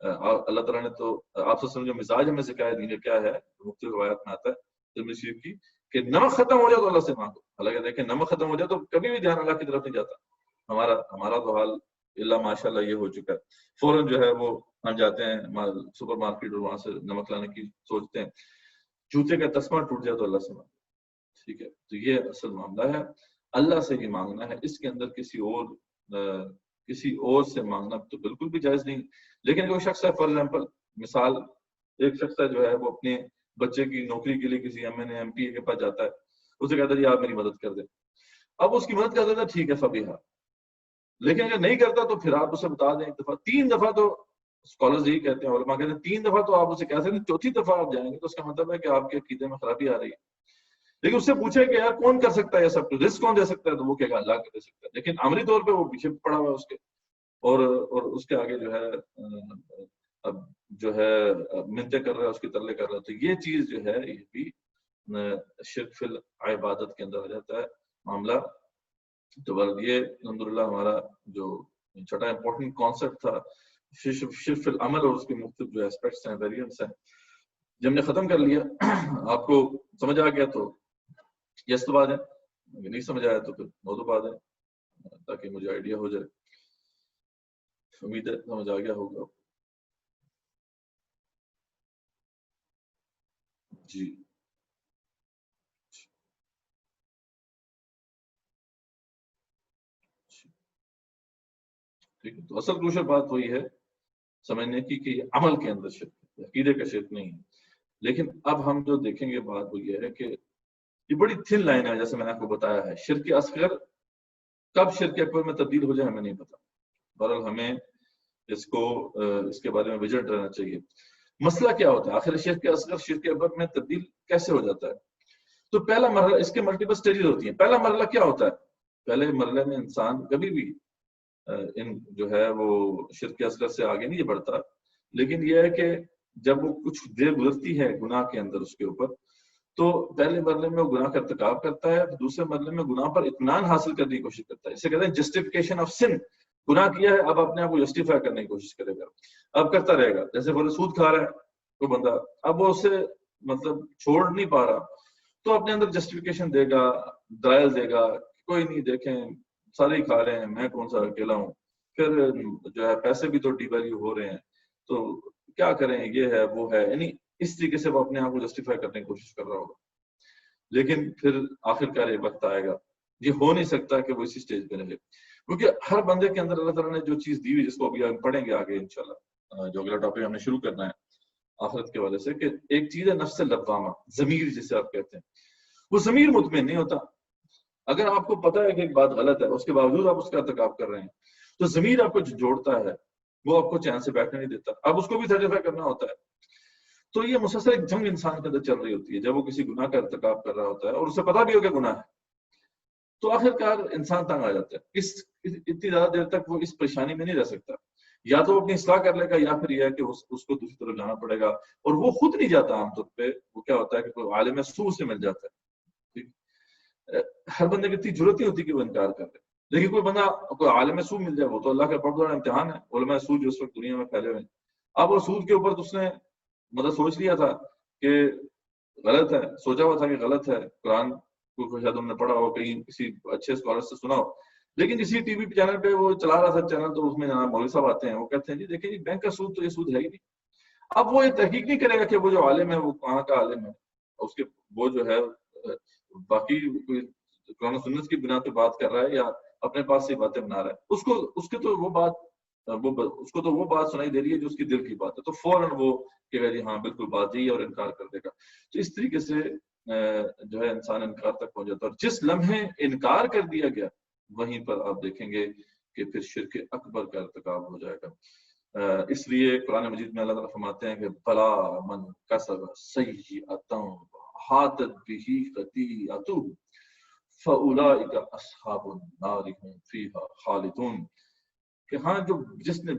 اللہ تعالیٰ نے تو آپ سے جو مزاج ہمیں سکھایا دین کا کیا ہے، مختلف روایات میں آتا ہے ترمذی شریف کی کہ نمک ختم ہو جائے تو اللہ سے مانگو۔ حالانکہ دیکھیں نمک ختم ہو جائے تو کبھی بھی دھیان اللہ کی طرف نہیں جاتا۔ ہمارا تو حال اللہ ماشاء اللہ یہ ہو چکا ہے، فوراً جو ہے وہ ہم جاتے ہیں سپر مارکیٹ اور وہاں سے نمک لانے کی سوچتے ہیں، جوتے کا تسمہ ٹوٹ جائے تو اللہ سے مانگو۔ ٹھیک ہے، تو یہ اصل معاملہ ہے۔ اللہ سے ہی مانگنا ہے، اس کے اندر کسی اور سے مانگنا تو بالکل بھی جائز نہیں. لیکن کوئی شخص ہے، فار ایگزامپل مثال، ایک شخص ہے جو ہے وہ اپنے بچے کی نوکری کے لیے کسی MPA کے پاس جاتا ہے، اسے کہتا ہے جی آپ میری مدد کر دیں. اب اس کی مدد کر دیتا ہے، ٹھیک ہے فبیہا. لیکن اگر نہیں کرتا تو پھر آپ اسے بتا دیں 1 دفعہ 3 دفعہ، تو اسکالرز یہی کہتے ہیں، علماء کہتے ہیں 3 دفعہ تو آپ اسے کہہ سکتے ہیں، 4تھی دفعہ آپ جائیں گے تو اس کا مطلب ہے کہ آپ کے عقیدے میں خرابی آ رہی ہے. لیکن اس سے پوچھے کہ یار کون کر سکتا ہے یہ سب کچھ، رزق کون دے سکتا ہے، تو وہ کہے گا اللہ دے سکتا ہے. لیکن عملی طور پہ وہ پیچھے پڑا ہوا ہے اس کے، اور اس کے آگے جو ہے اب جو ہے منتیں کر رہا ہے، اس کی ترلے کر رہا ہے. تو یہ چیز جو ہے یہ بھی شرک فی العبادت کے اندر آ جاتا ہے معاملہ. تو یہ الحمدللہ ہمارا جو چھٹا امپورٹنٹ کانسیپٹ تھا شرک فی العمل، اور اس کے مختلف جو ایسپیکٹس ہیں، ویریئنٹس ہیں، جب ہم نے ختم کر لیا. آپ کو سمجھ آ گیا تو یس تو بات ہے، اگر نہیں سمجھ آیا تو پھر نو تو بات ہے، تاکہ مجھے آئیڈیا ہو جائے. امید ہے سمجھ آ گیا ہوگا. جی ٹھیک ہے. تو اصل کروشل بات وہی ہے سمجھنے کی کہ یہ عمل کے اندر شرک ہے، عقیدے کا شرک نہیں ہے. لیکن اب ہم جو دیکھیں گے بات وہ یہ ہے کہ یہ بڑی تھن لائن ہے، جیسے میں نے آپ کو بتایا ہے. شرک اصغر کب شرک اکبر میں تبدیل ہو جائے ہمیں نہیں پتا. بہرحال ہمیں اس کے بارے میں وجٹ رہنا چاہیے. مسئلہ کیا ہوتا ہے آخر شرک اصغر شرک اکبر میں تبدیل کیسے ہو جاتا ہے؟ تو پہلا مرحلہ، اس کے ملٹیپل سٹیجز ہوتی ہیں. پہلا مرحلہ کیا ہوتا ہے؟ پہلے مرحلے میں انسان کبھی بھی جو ہے وہ شرک اصغر سے آگے نہیں بڑھتا. لیکن یہ ہے کہ جب وہ کچھ دیر گزرتی ہے گناہ کے اندر اس کے اوپر، تو پہلے مرحلے میں وہ گناہ کا ارتکاب کرتا ہے، دوسرے مرحلے میں گناہ پر اطمینان حاصل کرنے کی کوشش کرتا ہے. اسے کہتے ہیں جسٹیفیکیشن آف سن. گناہ کیا ہے، اب اپنے آپ کو جسٹیفائی کرنے کی کوشش کرے گا، اب کرتا رہے گا. جیسے وہ سود کھا رہا ہے کوئی بندہ، اب وہ اسے مطلب چھوڑ نہیں پا رہا، تو اپنے اندر جسٹیفیکیشن دے گا، دلائل دے گا، کوئی نہیں دیکھیں سارے ہی کھا رہے ہیں، میں کون سا اکیلا ہوں. پھر جو ہے پیسے بھی تو ڈی ویلیو ہو رہے ہیں، تو کیا کریں، یہ ہے وہ ہے. یعنی اس طریقے سے وہ اپنے آپ کو جسٹیفائی کرنے کی کوشش کر رہا ہوگا. لیکن پھر آخر کار یہ وقت آئے گا، یہ ہو نہیں سکتا کہ وہ اسی سٹیج پہ رہے، کیونکہ ہر بندے کے اندر اللہ تعالیٰ نے جو چیز دی ہوئی، جس کو ابھی ہم پڑھیں گے آگے انشاءاللہ، جو اگلا ٹاپک ہم نے شروع کرنا ہے آخرت کے حوالے سے، کہ ایک چیز ہے نفس لوامہ، ضمیر جسے آپ کہتے ہیں. وہ ضمیر مطمئن نہیں ہوتا. اگر آپ کو پتا ہے کہ ایک بات غلط ہے، اس کے باوجود آپ اس کا ارتکاب کر رہے ہیں، تو ضمیر آپ کو جو جوڑتا ہے وہ آپ کو چین سے بیٹھنے نہیں دیتا. اب اس کو بھی سیٹسفائی کرنا ہوتا ہے. تو یہ مسلسل ایک جنگ انسان کے اندر چل رہی ہوتی ہے جب وہ کسی گناہ کا ارتکاب کر رہا ہوتا ہے اور اسے پتا بھی ہو کہ گناہ ہے. تو آخر کار انسان تنگ آ جاتا ہے. اتنی زیادہ دیر تک وہ اس پریشانی میں نہیں رہ سکتا. یا تو وہ اپنی اصلاح کر لے گا، یا پھر یہ ہے کہ اس کو دوسری طرف جانا پڑے گا. اور وہ خود نہیں جاتا. عام طور پہ وہ کیا ہوتا ہے کہ کوئی عالم سو سے مل جاتا ہے. ہر بندے کی اتنی ضرورت نہیں ہوتی کہ وہ انکار کر لے. لیکن کوئی بندہ کوئی عالم سو مل جائے، وہ تو اللہ کا بہت بڑا امتحان ہے. علماء سود جو اس وقت دنیا میں پھیلے ہوئے ہیں، اب وہ سود کے اوپر اس نے مطلب سوچ لیا تھا کہ غلط ہے، سوچا ہوا تھا کہ غلط ہے. قرآن کو شاید انہوں نے پڑھا ہو، کہیں کسی اچھے اسکالر سے سنا ہو. لیکن اسی ٹی وی چینل پہ وہ چلا رہا تھا چینل، تو اس میں مولوی صاحب آتے ہیں، وہ کہتے ہیں جی دیکھیں جی بینک کا سود تو یہ سود ہے ہی نہیں. اب وہ یہ تحقیق نہیں کرے گا کہ وہ جو عالم ہے وہ کہاں کا عالم ہے، اس کے وہ جو ہے باقی کوئی قرآن سنت کی بنا پہ بات کر رہا ہے یا اپنے پاس سے باتیں بنا رہا ہے. اس کے تو وہ بات اس کو تو وہ بات سنائی دے رہی ہے جو اس کی دل کی بات ہے، تو فوراً وہ کہ جی ہاں بالکل بات یہی ہے، اور انکار کر دے گا. تو اس طریقے سے جو ہے انسان انکار تک پہنچ جاتا ہے. اور جس لمحے انکار کر دیا گیا وہیں پر آپ دیکھیں گے کہ پھر شرک اکبر کا ارتکاب ہو جائے گا. اس لیے قرآن مجید میں اللہ تعالیٰ فرماتے ہیں کہ بلا من کسب سیئۃ حاطت بہ خطیئۃہ فاولئک اصحاب النار هم فیہا خالدون. کہ ہاں جو جس نے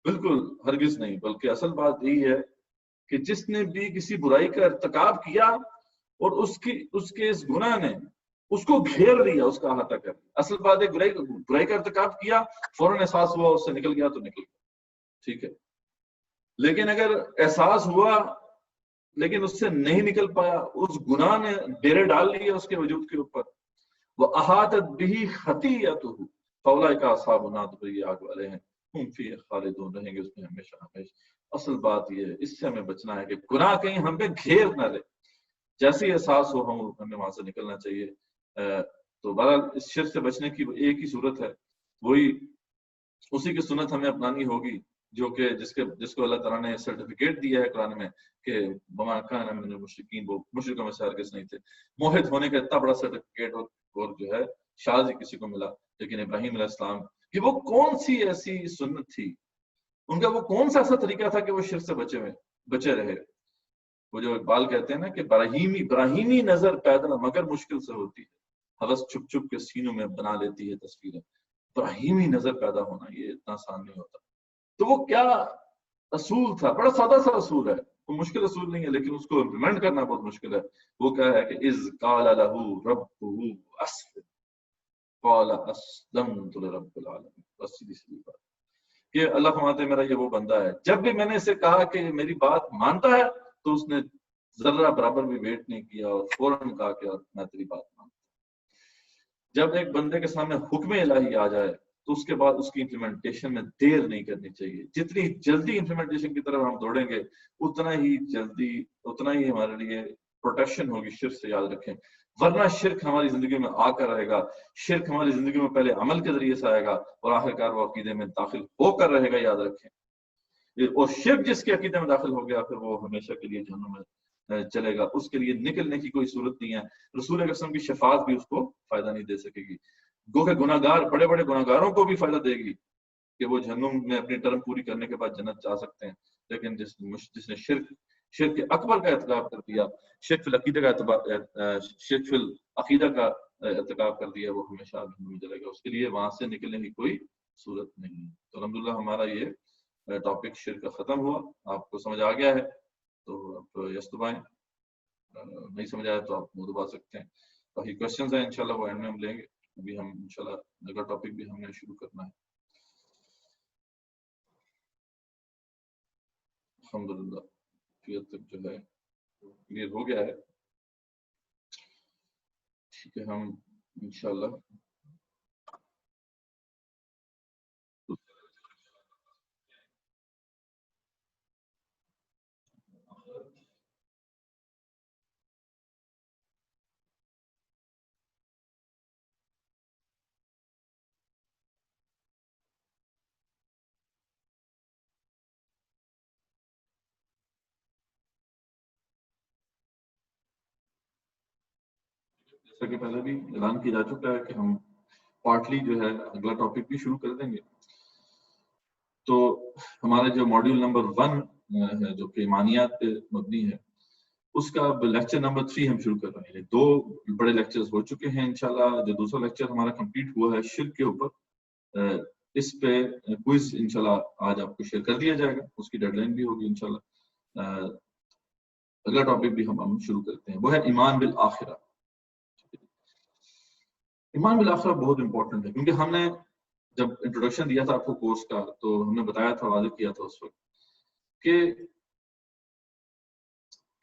بالکل ہرگز نہیں، بلکہ اصل بات یہی ہے کہ جس نے بھی کسی برائی کا ارتکاب کیا اور اس کے اس گناہ نے اس کو گھیر لیا، اس کا احاطہ کر لیا. اصل بات ہے برائی کا ارتکاب کیا، فوراً احساس ہوا، اس سے نکل گیا تو نکل گیا، ٹھیک ہے. لیکن اگر احساس ہوا لیکن اس سے نہیں نکل پایا، اس گناہ نے ڈیرے ڈال لیے اس کے وجود کے اوپر، وہ احاطت بہ خطیئۃہ فاولئک اصحاب النار، تو یہ آگ والے ہیں، ہم فیہا خالدون، رہیں گے اس میں ہمیشہ ہمیشہ. اصل بات یہ ہے، اس سے ہمیں بچنا ہے کہ گناہ کہیں ہم پہ گھیر نہ لے. جیسے ہی احساس ہو ہمیں وہاں سے نکلنا چاہیے. تو بہرحال اس شرک سے بچنے کی ایک ہی صورت ہے، وہی اسی کی سنت ہمیں اپنانی ہوگی جو کہ جس کو اللہ تعالیٰ نے سرٹیفکیٹ دیا ہے قرآن میں کہ وما کان من المشرکین، وہ مشرکوں میں سے ہرگز نہیں تھے. موحد ہونے کا اتنا بڑا سرٹیفکیٹ اور جو ہے شاذ ہی کسی کو ملا. لیکن ابراہیم علیہ السلام کہ وہ کون سی ایسی سنت تھی، ان کا وہ کون سا ایسا طریقہ تھا کہ وہ شرک سے بچے رہے. وہ جو اقبال کہتے ہیں نا کہ براہیمی نظر پیدا مگر مشکل سے ہوتی ہے، حوث چھپ چھپ کے سینوں میں بنا لیتی ہے تصویریں. براہیمی نظر پیدا ہونا یہ اتنا آسان نہیں ہوتا. تو وہ کیا اصول تھا، بڑا سادہ سا اصول ہے، وہ مشکل اصول نہیں ہے، لیکن اس کو امپلیمنٹ کرنا بہت مشکل ہے. وہ کیا ہے کہ اذ قال له ربه اسلم قال اسلمت لرب العالمین. بس سیدھی بات کہ اللہ فرماتے ہیں میرا یہ وہ بندہ ہے، جب بھی میں نے اسے کہا کہ میری بات مانتا ہے تو اس نے ذرہ برابر بھی ویٹ نہیں کیا اور فوراً کہا کہ میں تیری بات مانتا ہوں. جب ایک بندے کے سامنے حکم الہی آ جائے تو اس کے بعد اس کی امپلیمنٹیشن میں دیر نہیں کرنی چاہیے. جتنی جلدی امپلیمنٹیشن کی طرف ہم دوڑیں گے اتنا ہی ہمارے لیے پروٹیکشن ہوگی شرک سے. یاد رکھیں، ورنہ شرک ہماری زندگی میں آ کر رہے گا. شرک ہماری زندگی میں پہلے عمل کے ذریعے سے آئے گا اور آخرکار وہ عقیدے میں داخل ہو کر رہے گا. یاد رکھیں، اور شرک جس کے عقیدے میں داخل ہو گیا پھر وہ ہمیشہ کے لیے جہنم میں چلے گا. اس کے لیے نکلنے کی کوئی صورت نہیں ہے. رسول اکرم صلی اللہ علیہ وسلم کی شفاعت بھی اس کو فائدہ نہیں دے سکے گی. گو کہ گناہگار بڑے بڑے گناہگاروں کو بھی فائدہ دے گی کہ وہ جہنم میں اپنی ٹرم پوری کرنے کے بعد جنت جا سکتے ہیں. لیکن جس نے شرک اکبر کا ارتکاب کر دیا، شرک فی العقیدہ کا ارتکاب کر دیا، وہ ہمیشہ جہنم میں جائے گا. اس کے لیے وہاں سے نکلنے کی کوئی صورت نہیں. تو الحمدللہ ہمارا یہ ٹاپک شرک کا ختم ہوا. آپ کو سمجھ آ گیا ہے تو آپ یس دبائیں، نہیں سمجھ آیا تو آپ وہ دبا سکتے ہیں. باقی کوشچنز ہیں انشاءاللہ وہ اینڈ میں ہم لیں گے. ابھی ہم انشاءاللہ اگلا ٹاپک بھی ہم نے شروع کرنا ہے. الحمدللہ تک جو ہے کلیئر ہو گیا ہے. ٹھیک ہے، ہم انشاءاللہ جیسا کہ پہلے بھی اعلان کیا جا چکا ہے کہ ہم پارٹلی جو ہے اگلا ٹاپک بھی شروع کر دیں گے. تو ہمارا جو ماڈیول نمبر 1 ہے جو کہ ایمانیات پہ مبنی ہے، اس کا لیکچر نمبر 3 ہم شروع کر رہے ہیں. 2 بڑے لیکچرز ہو چکے ہیں انشاءاللہ. جو دوسرا لیکچر ہمارا کمپلیٹ ہوا ہے شرک کے اوپر، اس پہ کوئز انشاءاللہ آج آپ کو شیئر کر دیا جائے گا. اس کی ڈیڈ لائن بھی ہوگی انشاءاللہ. اگلا ٹاپک بھی ہم شروع کرتے ہیں، وہ ہے ایمان بالآخرہ. ایمان بالآخرہ بہت امپورٹنٹ ہے کیونکہ ہم نے جب انٹروڈکشن دیا تھا آپ کو کورس کا تو ہم نے بتایا تھا، واضح کیا تھا اس وقت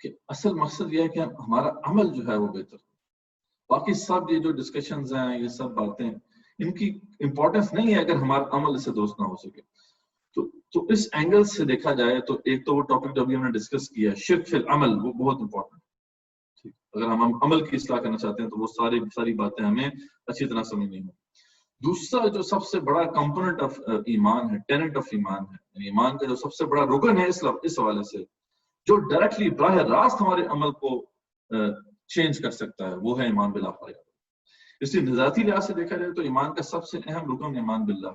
کہ اصل مقصد یہ ہے کہ ہمارا عمل جو ہے وہ بہتر. باقی سب یہ جو ڈسکشنز ہیں، یہ سب باتیں، ان کی امپورٹنس نہیں ہے اگر ہمارا عمل اس سے درست نہ ہو سکے. تو اس اینگل سے دیکھا جائے تو ایک تو وہ ٹاپک جو ابھی ہم نے ڈسکس کیا ہے شرک فی العمل، وہ بہت امپورٹنٹ. اگر ہم عمل کی اصلاح کرنا چاہتے ہیں تو وہ ساری باتیں ہمیں اچھی طرح سمجھنی ہوں. دوسرا جو سب سے بڑا کمپوننٹ آف ایمان ہے، ٹینٹ آف ایمان ہے، یعنی ایمان کا جو سب سے بڑا رکن ہے اس حوالے سے جو ڈائریکٹلی براہ راست ہمارے عمل کو چینج کر سکتا ہے، وہ ہے ایمان بالآخرہ. اس لیے نظریاتی لحاظ سے دیکھا جائے تو ایمان کا سب سے اہم رکن ایمان باللہ.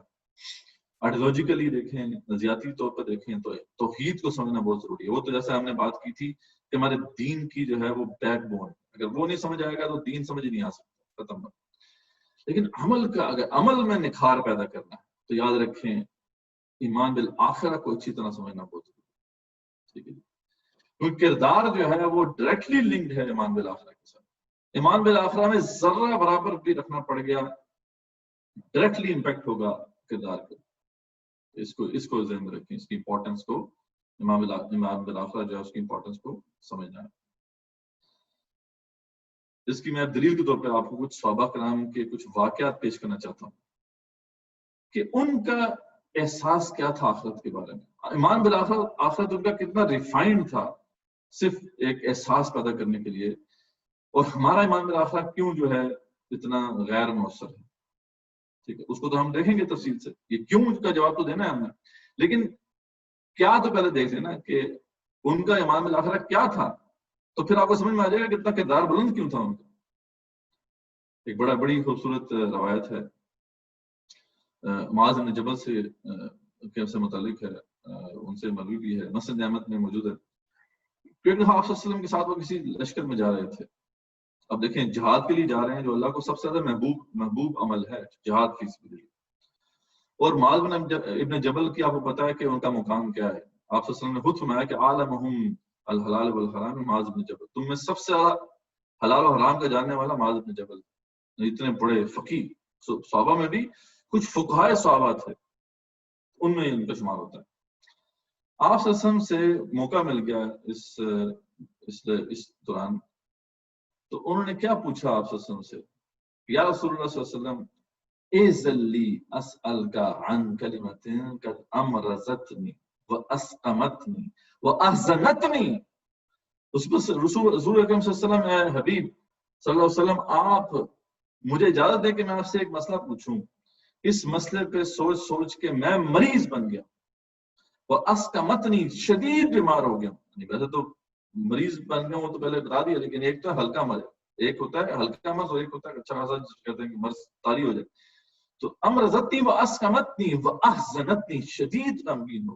آئیڈیالوجیکلی دیکھیں، نظریاتی طور پر دیکھیں تو توحید کو سمجھنا بہت ضروری ہے. وہ تو جیسے ہم نے بات کی تھی کہ ہمارے دین کی جو ہے وہ بیک بون، اگر وہ نہیں سمجھ آئے گا تو دین سمجھ نہیں آ سکتا، ختم. لیکن اگر عمل میں نکھار پیدا کرنا ہے تو یاد رکھیں ایمان بالآخرہ کو اچھی طرح سمجھنا بہت ضروری ہے. ٹھیک ہے، کیونکہ کردار جو ہے وہ ڈائریکٹلی لنکڈ ہے ایمان بالآخرہ کے ساتھ. ایمان بالآخرہ میں ذرہ برابر بھی رکھنا پڑ گیا ڈائریکٹلی امپیکٹ ہوگا کردار کو. اس کو ذہن میں رکھیں، اس کی امپورٹنس کو، ایمان بالآخرہ جو ہے اس کی امپورٹنس کو سمجھنا ہے. اس کی میں دلیل کے طور پہ آپ کو کچھ صحابہ کرام کے کچھ واقعات پیش کرنا چاہتا ہوں کہ ان کا احساس کیا تھا آخرت کے بارے میں. ایمان بالآخرہ آخرت ان کا کتنا ریفائنڈ تھا صرف ایک احساس پیدا کرنے کے لیے. اور ہمارا ایمان بالآخرہ کیوں جو ہے اتنا غیر مؤثر ہے. ٹھیک ہے, اس کو تو ہم دیکھیں گے تفصیل سے, یہ کیوں کا جواب تو دینا ہے ہم نے, لیکن کیا تو پہلے دیکھ لیں نا کہ ان کا امام الآخرہ کیا تھا, تو پھر آپ کو سمجھ میں آ جائے گا کہ اتنا کردار بلند کیوں تھا ان کا. ایک بڑی خوبصورت روایت ہے معاذ بن جبل سے متعلق ہے, ان سے مروی بھی ہے, مسند احمد میں موجود ہے, کیونکہ آپ صلی اللہ علیہ وسلم کے ساتھ وہ کسی لشکر میں جا رہے تھے. اب دیکھیں جہاد کے لیے جا رہے ہیں, جو اللہ کو سب سے زیادہ محبوب عمل ہے جہاد فی سبیل اللہ, اور معاذ بن ابن جبل کی آپ کو پتا ہے کہ ان کا مقام کیا ہے. آپ صلی اللہ علیہ وسلم نے خود فرمایا کہ عالمہم الحلال والحرام معاذ بن جبل, تم میں سب سے زیادہ حلال و حرام کا جاننے والا معاذ بن جبل. اتنے بڑے فقیہ صحابہ میں بھی کچھ فقہائے صحابہ تھے, ان میں ان کا شمار ہوتا ہے. آپ صلی اللہ علیہ وسلم سے موقع مل گیا اس دوران, تو انہوں نے کیا پوچھا آپ صلی اللہ علیہ وسلم سے, یا رسول اللہ صلی اللہ علیہ وسلم اذن لی اسألک عن کلمۃ قد امرضتنی واسقمتنی واحزنتنی. اس پر رسول اکرم صلی اللہ علیہ وسلم, حبیب صلی اللہ علیہ وسلم, آپ مجھے اجازت دیں کہ میں آپ سے ایک مسئلہ پوچھوں. اس مسئلے پہ سوچ سوچ کے میں مریض بن گیا, واسقمتنی, شدید بیمار ہو گیا. ویسے تو مریض بن گیا وہ تو پہلے بتا دیا, لیکن ایک تو ہلکا مرض, ایک ہوتا ہے ہلکا مرض اور ایک ہوتا ہے اچھا خاصا جس کہتے ہیں کہ مرض طاری ہو جائے. تو امرضتنی واسقمتنی واحزنتنی, شدید غمگین ہو,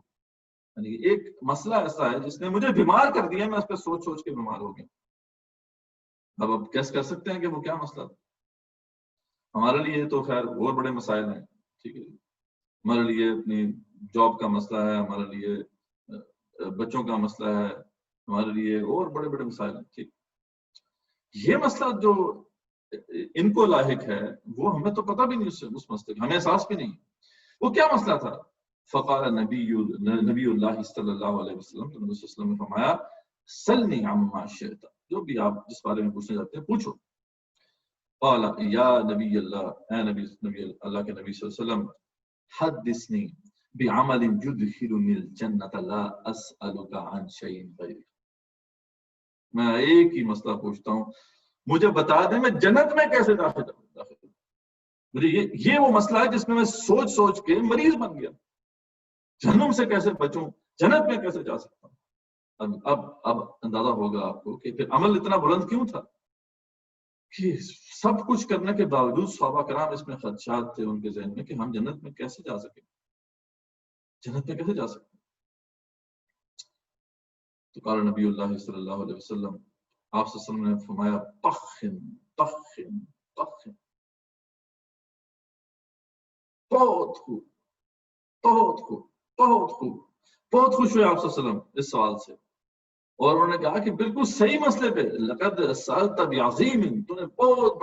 یعنی ایک مسئلہ ایسا ہے جس نے مجھے بیمار کر دیا, میں اس پہ سوچ سوچ کے بیمار ہو گیا. اب آپ کیس کر سکتے ہیں کہ وہ کیا مسئلہ تھا. ہمارے لیے تو خیر اور بڑے مسائل ہیں, ٹھیک ہے, ہمارے لیے اپنی جاب کا مسئلہ ہے, ہمارے لیے بچوں کا مسئلہ ہے, ہمارے لیے اور بڑے بڑے مسائل ہیں. ٹھیک, یہ مسئلہ جو ان کو لاحق ہے وہ ہمیں تو پتہ بھی نہیں, اس مسئلے کا ہمیں احساس بھی نہیں. وہ کیا مسئلہ تھا؟ فقال نبی اللہ صلی اللہ علیہ وسلم, تو نبی صلی اللہ علیہ وسلم نے فرمایا سلنی عما شئت, جو بھی آپ جس بارے میں پوچھنا چاہتے ہیں پوچھو. قال یا نبی اللہ, اے نبی اللہ کے نبی صلی اللہ علیہ وسلم, حدثنی بعمل یدخلنی الجنۃ لا اسألک عن شیء غیرہ. میں ایک ہی مسئلہ پوچھتا ہوں, مجھے بتا دیں میں جنت میں کیسے داخل ہوں. مجھے یہ وہ مسئلہ ہے جس میں میں سوچ سوچ کے مریض بن گیا. جہنم سے کیسے بچوں, جنت میں کیسے جا سکتا ہوں. اب اندازہ ہوگا آپ کو کہ پھر عمل اتنا بلند کیوں تھا کہ سب کچھ کرنے کے باوجود صحابہ کرام اس میں خدشات تھے ان کے ذہن میں کہ ہم جنت میں کیسے جا سکیں, جنت میں کیسے جا سکتے. تو قال نبی اللہ صلی اللہ علیہ وسلم, آپ صلی اللہ علیہ وسلم نے فرمایا طخن طخن طخن, بہت خوب بہت خوب بہت خوب. بہت خوش ہوئے آپ صلی اللہ علیہ وسلم اس سوال سے, اور انہوں نے کہا کہ بالکل صحیح مسئلے پہ, لقد سألت بعظیم, تو نے بہت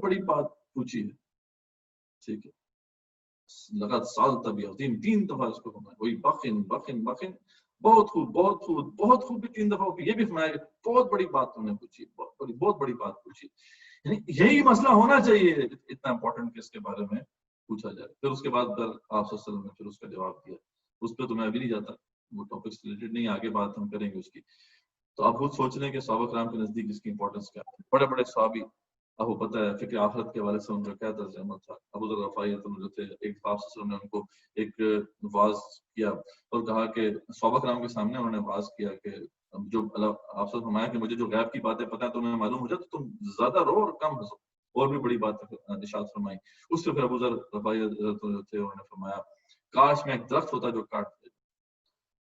بڑی بات پوچھی ہے. ٹھیک ہے, لقد سألت بعظیم 3 دفعہ اس کو فرمایا, وہی بخن بخن بخن, بہت خوب بہت خوب بہت خوب بھی 3 دفعہ, یہ بھی فرمایا کہ بہت بڑی بات تم نے پوچھی, بہت بڑی بات پوچھی. یعنی یہی مسئلہ ہونا چاہیے اتنا امپورٹنٹ کہ اس کے بارے میں پوچھا جائے. پھر اس کے بعد آپ صلی اللہ علیہ وسلم نے پھر اس کا جواب دیا. اس پہ تو میں ابھی نہیں جاتا, وہ ٹاپک سے ریلیٹڈ نہیں, آگے بات ہم کریں گے اس کی. تو آپ خود سوچ لیں کہ صحابہ کرام کے نزدیک اس کی امپورٹنس کیا ہے. بڑے بڑے صحابی, آپ کو پتہ ہے فکر آخرت کے حوالے سے ان کا کیا طرز عمل تھا. ابو ذر غفاری جو تھے, ایک آپ صلی اللہ علیہ وسلم نے ان کو ایک واعظ کیا اور کہا کہ صحابہ کرام کے سامنے انہوں نے واعظ کیا کہ جو اللہ آپ سے فرمایا کہ مجھے جو غیب کی باتیں پتہ ہے تمہیں معلوم ہو جائے تو تم زیادہ رو اور کم ہنسو, اور بھی بڑی بات ارشاد فرمائی. اس سے پھر ابو ذر غفاری جو تھے انہوں نے فرمایا کاش میں ایک درخت ہوتا جو کاٹ دے.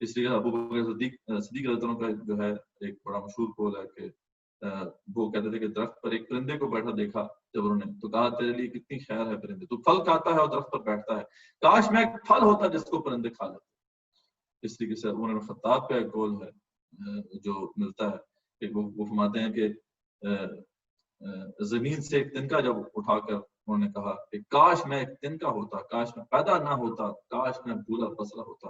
اس لیے ابو بکر صدیق رضی اللہ عنہ کا جو ہے ایک بڑا مشہور قول ہے کہ وہ کہتے تھے کہ درخت پر ایک پرندے کو بیٹھا دیکھا جب انہوں نے, تو کہا تیرے لیے کتنی خیر ہے پرندے, تو پھل کھاتا ہے اور درخت پر بیٹھتا ہے, کاش میں ایک پھل ہوتا جس کو پرندے کھا لیتے. اس طریقے سے عمر بن خطاب کا ایک قول ہے جو ملتا ہے کہ وہ فرماتے ہیں کہ زمین سے ایک تنکا جب اٹھا کر انہوں نے کہا کہ کاش میں ایک تنکا ہوتا, کاش میں پیدا نہ ہوتا, کاش میں بھولا بسرا ہوتا.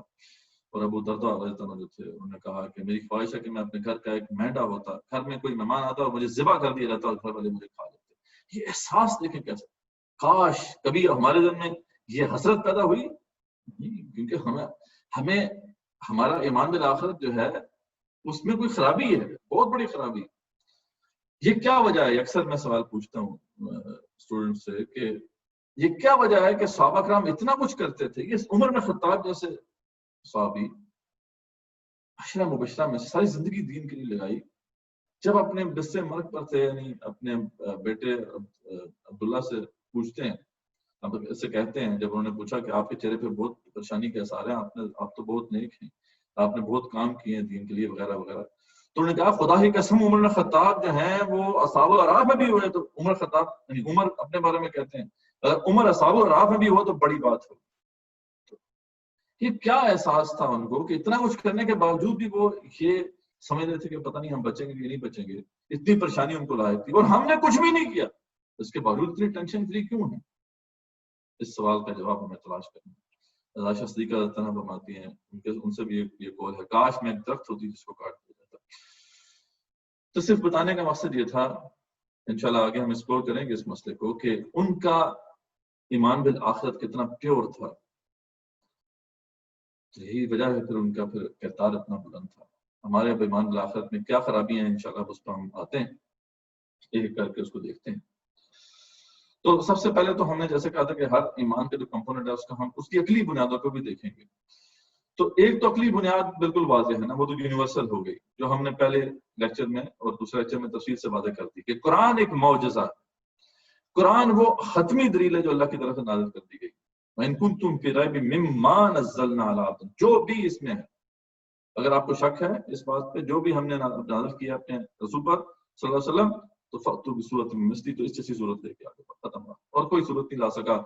اور ابو درداء رضی اللہ عنہ جو تھے انہوں نے کہا کہ میری خواہش ہے کہ میں اپنے گھر کا ایک مینڈا ہوتا, گھر میں کوئی مہمان آتا اور مجھے ذبح کر دیا جاتا اور گھر والے مجھے کھا لیتے. یہ احساس دیکھیں کیسے, کاش کبھی ہمارے دل میں یہ حسرت پیدا ہوئی, کیونکہ ہمیں ہمارا ایمان بالآخرت جو ہے اس میں کوئی خرابی ہے, بہت بڑی خرابی. یہ کیا وجہ ہے؟ اکثر میں سوال پوچھتا ہوں اسٹوڈنٹ سے کہ یہ کیا وجہ ہے کہ صحابہ کرام اتنا کچھ کرتے تھے؟ یہ عمر بن خطاب جیسے صحابی 10 مبشرہ میں ساری زندگی دین کے لیے لگائی، جب اپنے بستر مرگ پر تھے، یعنی اپنے بیٹے عبداللہ سے پوچھتے ہیں، اب اسے کہتے ہیں جب انہوں نے پوچھا کہ آپ کے چہرے پہ بہت پریشانی کے اثار ہیں، آپ تو بہت نیک ہیں، آپ نے بہت کام کیے ہیں دین کے لیے وغیرہ وغیرہ، تو انہوں نے کہا خدا کی قسم عمر بن خطاب جو ہیں وہ اصحاب الاعراف میں بھی ہوئے، تو عمر خطاب یعنی عمر اپنے بارے میں کہتے ہیں اگر عمر اصحاب الاعراف میں بھی ہو تو بڑی بات ہو۔ یہ کیا احساس تھا ان کو کہ اتنا کچھ کرنے کے باوجود بھی وہ یہ سمجھ رہے تھے کہ پتہ نہیں ہم بچیں گے کہ نہیں بچیں گے، اتنی پریشانی ان کو لاحق تھی اور ہم نے کچھ بھی نہیں کیا، اس کے باوجود اتنی ٹینشن فری کیوں ہیں؟ اس سوال کا جواب ہمیں تلاش کرنا ہے۔ عائشہ صدیقہ تنہا فرماتی ہیں، ان سے بھی یہ قول ہے، کاش میں ایک درخت ہوتی جس کو کاٹ دیا جاتا۔ تو صرف بتانے کا مقصد یہ تھا، انشاءاللہ آگے ہم ایکسپلور کریں گے اس مسئلے کو، کہ ان کا ایمان بالآخرت کتنا پیور تھا، یہی وجہ ہے پھر ان کا پھر کردار اتنا بلند تھا۔ ہمارے ایمان بالآخرت میں کیا خرابیاں ہیں انشاءاللہ اس پر ہم آتے ہیں، ایک کر کے اس کو دیکھتے ہیں۔ تو سب سے پہلے تو ہم نے جیسے کہا تھا کہ ہر ایمان کے جو کمپوننٹ ہے اس کا ہم اس کی عقلی بنیادوں کو بھی دیکھیں گے۔ تو ایک تو عقلی بنیاد بالکل واضح ہے نا، وہ تو یونیورسل ہو گئی، جو ہم نے پہلے لیکچر میں اور دوسرے لیکچر میں تفصیل سے واضح کر دی کہ قرآن ایک معجزہ ہے، قرآن وہ حتمی دلیل ہے جو اللہ کی طرف سے نازل کر دی گئی۔ وَإِن كُنتُمْ فِي رَيْبٍ مِّمَّا نَزَّلْنَا عَلَىٰ عَبْدٍا، جو بھی اس میں ہے، اگر آپ کو شک ہے اس بات پہ جو بھی ہم نے نازل کیا اپنے رسول پر صلی اللہ علیہ وسلم، تو فَأْتُوا بِسُورَةٍ مِّن مِّثْلِهِ، تو اس جیسی صورت لے کے آگے ختم ہوا، اور کوئی صورت نہیں لا سکا۔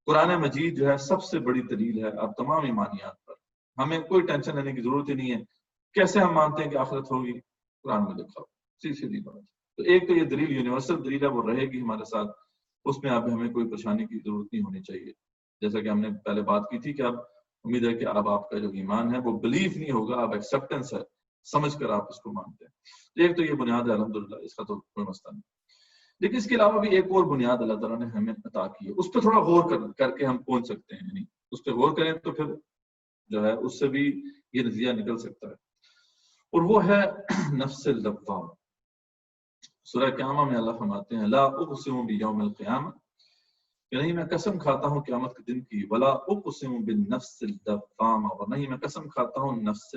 قرآن مجید جو ہے سب سے بڑی دلیل ہے اب تمام ایمانیات پر، ہمیں کوئی ٹینشن لینے کی ضرورت ہی نہیں ہے۔ کیسے ہم مانتے ہیں کہ آخرت ہوگی؟ قرآن میں لکھا ہو، سیدھی بات۔ تو ایک تو یہ دلیل یونیورسل دلیل ہے، وہ رہے گی ہمارے ساتھ، اس میں اب ہمیں کوئی پریشانی کی ضرورت نہیں ہونی چاہیے۔ جیسا کہ ہم نے پہلے بات کی تھی کہ اب امید ہے کہ اب آپ کا جو ایمان ہے وہ بلیف نہیں ہوگا، اب ایکسیپٹنس ہے، سمجھ کر آپ اس کو مانتے ہیں۔ ایک تو یہ بنیاد ہے الحمدللہ، اس کا تو کوئی مسئلہ نہیں۔ لیکن اس کے علاوہ بھی ایک اور بنیاد اللہ تعالیٰ نے ہمیں عطا کی ہے، اس پہ تھوڑا غور کر کے ہم پہنچ سکتے ہیں، یعنی اس پہ غور کریں تو پھر جو ہے اس سے بھی یہ نتیجہ نکل سکتا ہے، اور وہ ہے نفس اللوامہ۔ سورہ قیامہ میں اللہ فرماتے ہیں لا اقسم بیوم القیامہ، کہ نہیں میں قسم کھاتا ہوں قیامت کے دن کی، ولا اقسم بالنفس اللوامہ، اور نہیں میں قسم کھاتا ہوں نفس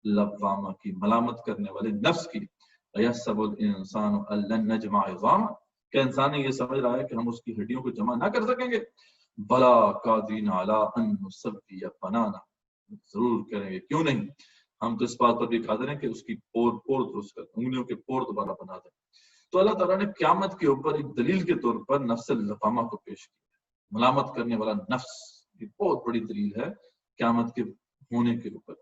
لوامہ کی، ملامت کرنے والے نفس کی۔ وَيَحْسَبُ الْإِنسَانُ أَن لَّن نَّجْمَعَ عِظَامَهُ، کہ انسان یہ سمجھ رہا ہے کہ ہم اس کی ہڈیوں کو جمع نہ کر سکیں گے۔ بلا قادرین علی ان نسوی بنانا، ضرور کریں گے، کیوں نہیں، ہم تو اس بات پر بھی قادر ہیں کہ اس کی پور درست کر، انگلیوں کے پور دوبارہ بنا دیں۔ تو اللہ تعالیٰ نے قیامت کے اوپر ایک دلیل کے طور پر نفس اللوامہ کو پیش کیا، ملامت کرنے والا نفس، یہ بہت بڑی دلیل ہے قیامت کے ہونے کے اوپر۔